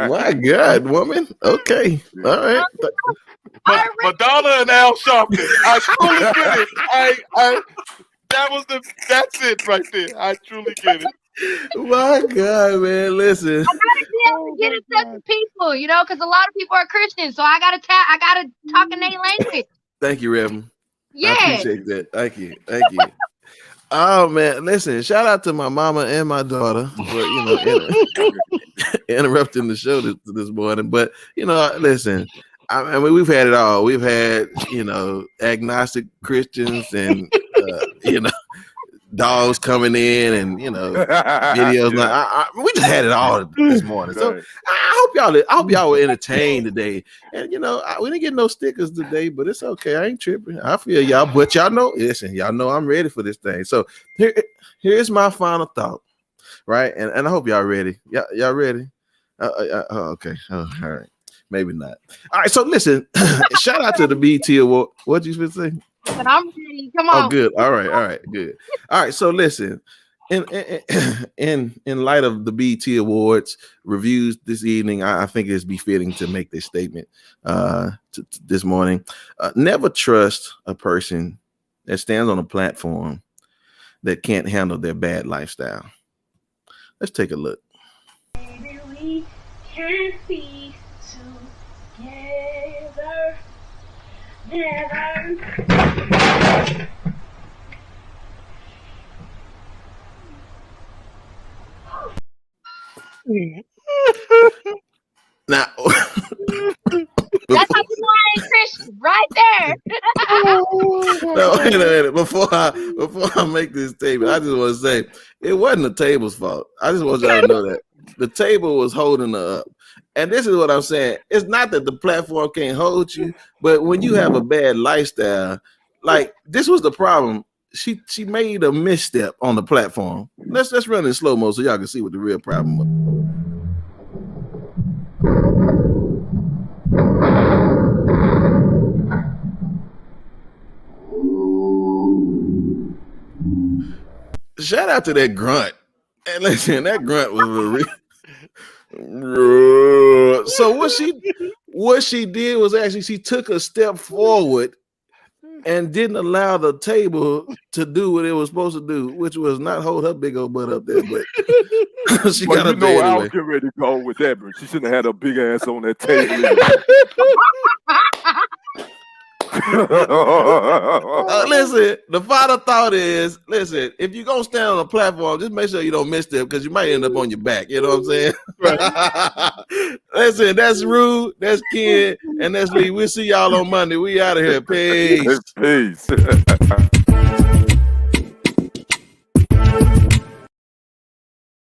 S1: My God, woman. Okay. All right.
S13: Madonna and Al Sharpton. I truly get it. That's it right there. I truly get it.
S1: My God, man, listen.
S3: I gotta be able to get in touch with people, you know, because a lot of people are Christians, so I gotta talk in their language.
S1: Thank you, Reverend.
S3: Yeah.
S1: I appreciate that. Thank you. Oh man, listen! Shout out to my mama and my daughter for interrupting the show this morning. But listen, I mean, we've had it all. We've had agnostic Christians and dogs coming in and videos.
S2: Yeah.
S1: We just had it all this morning. So
S2: Right.
S1: I hope y'all were entertained today. And we didn't get no stickers today, but it's okay. I ain't tripping. I feel y'all, but y'all know I'm ready for this thing. So here's my final thought, right? And I hope y'all ready. Y'all ready? Okay. Oh, all right. Maybe not. All right. So listen, shout out to the BT Award. What'd you supposed to say?
S3: But I'm ready. Come on.
S1: Oh, good. All right. Good. All right. So listen, in light of the BET Awards reviews this evening, I think it's befitting to make this statement this morning. Never trust a person that stands on a platform that can't handle their bad lifestyle. Let's take a look.
S15: Maybe we can be together. Never.
S1: Now,
S3: that's how you know I ain't Christian, right there.
S1: No, wait a minute. Before I make this statement, I just want to say it wasn't the table's fault. I just want y'all to know that the table was holding her up. And this is what I'm saying. It's not that the platform can't hold you, but when you have a bad lifestyle, like this was the problem. She made a misstep on the platform. Let's run in slow mo so y'all can see what the real problem was. Shout out to that grunt. And listen, that grunt was so what she did was actually she took a step forward and didn't allow the table to do what it was supposed to do, which was not hold her big old butt up there. But she got up there
S2: I
S1: anyway.
S2: was getting ready to go with that, but she shouldn't have had her big ass on that table.
S1: Listen, the final thought is, listen, if you're gonna stand on a platform, just make sure you don't miss them because you might end up on your back. You know what I'm saying? Right. Listen, that's Rude, that's Ken, and that's Lee. We'll see y'all on Monday. We out of here. Peace.
S2: Peace.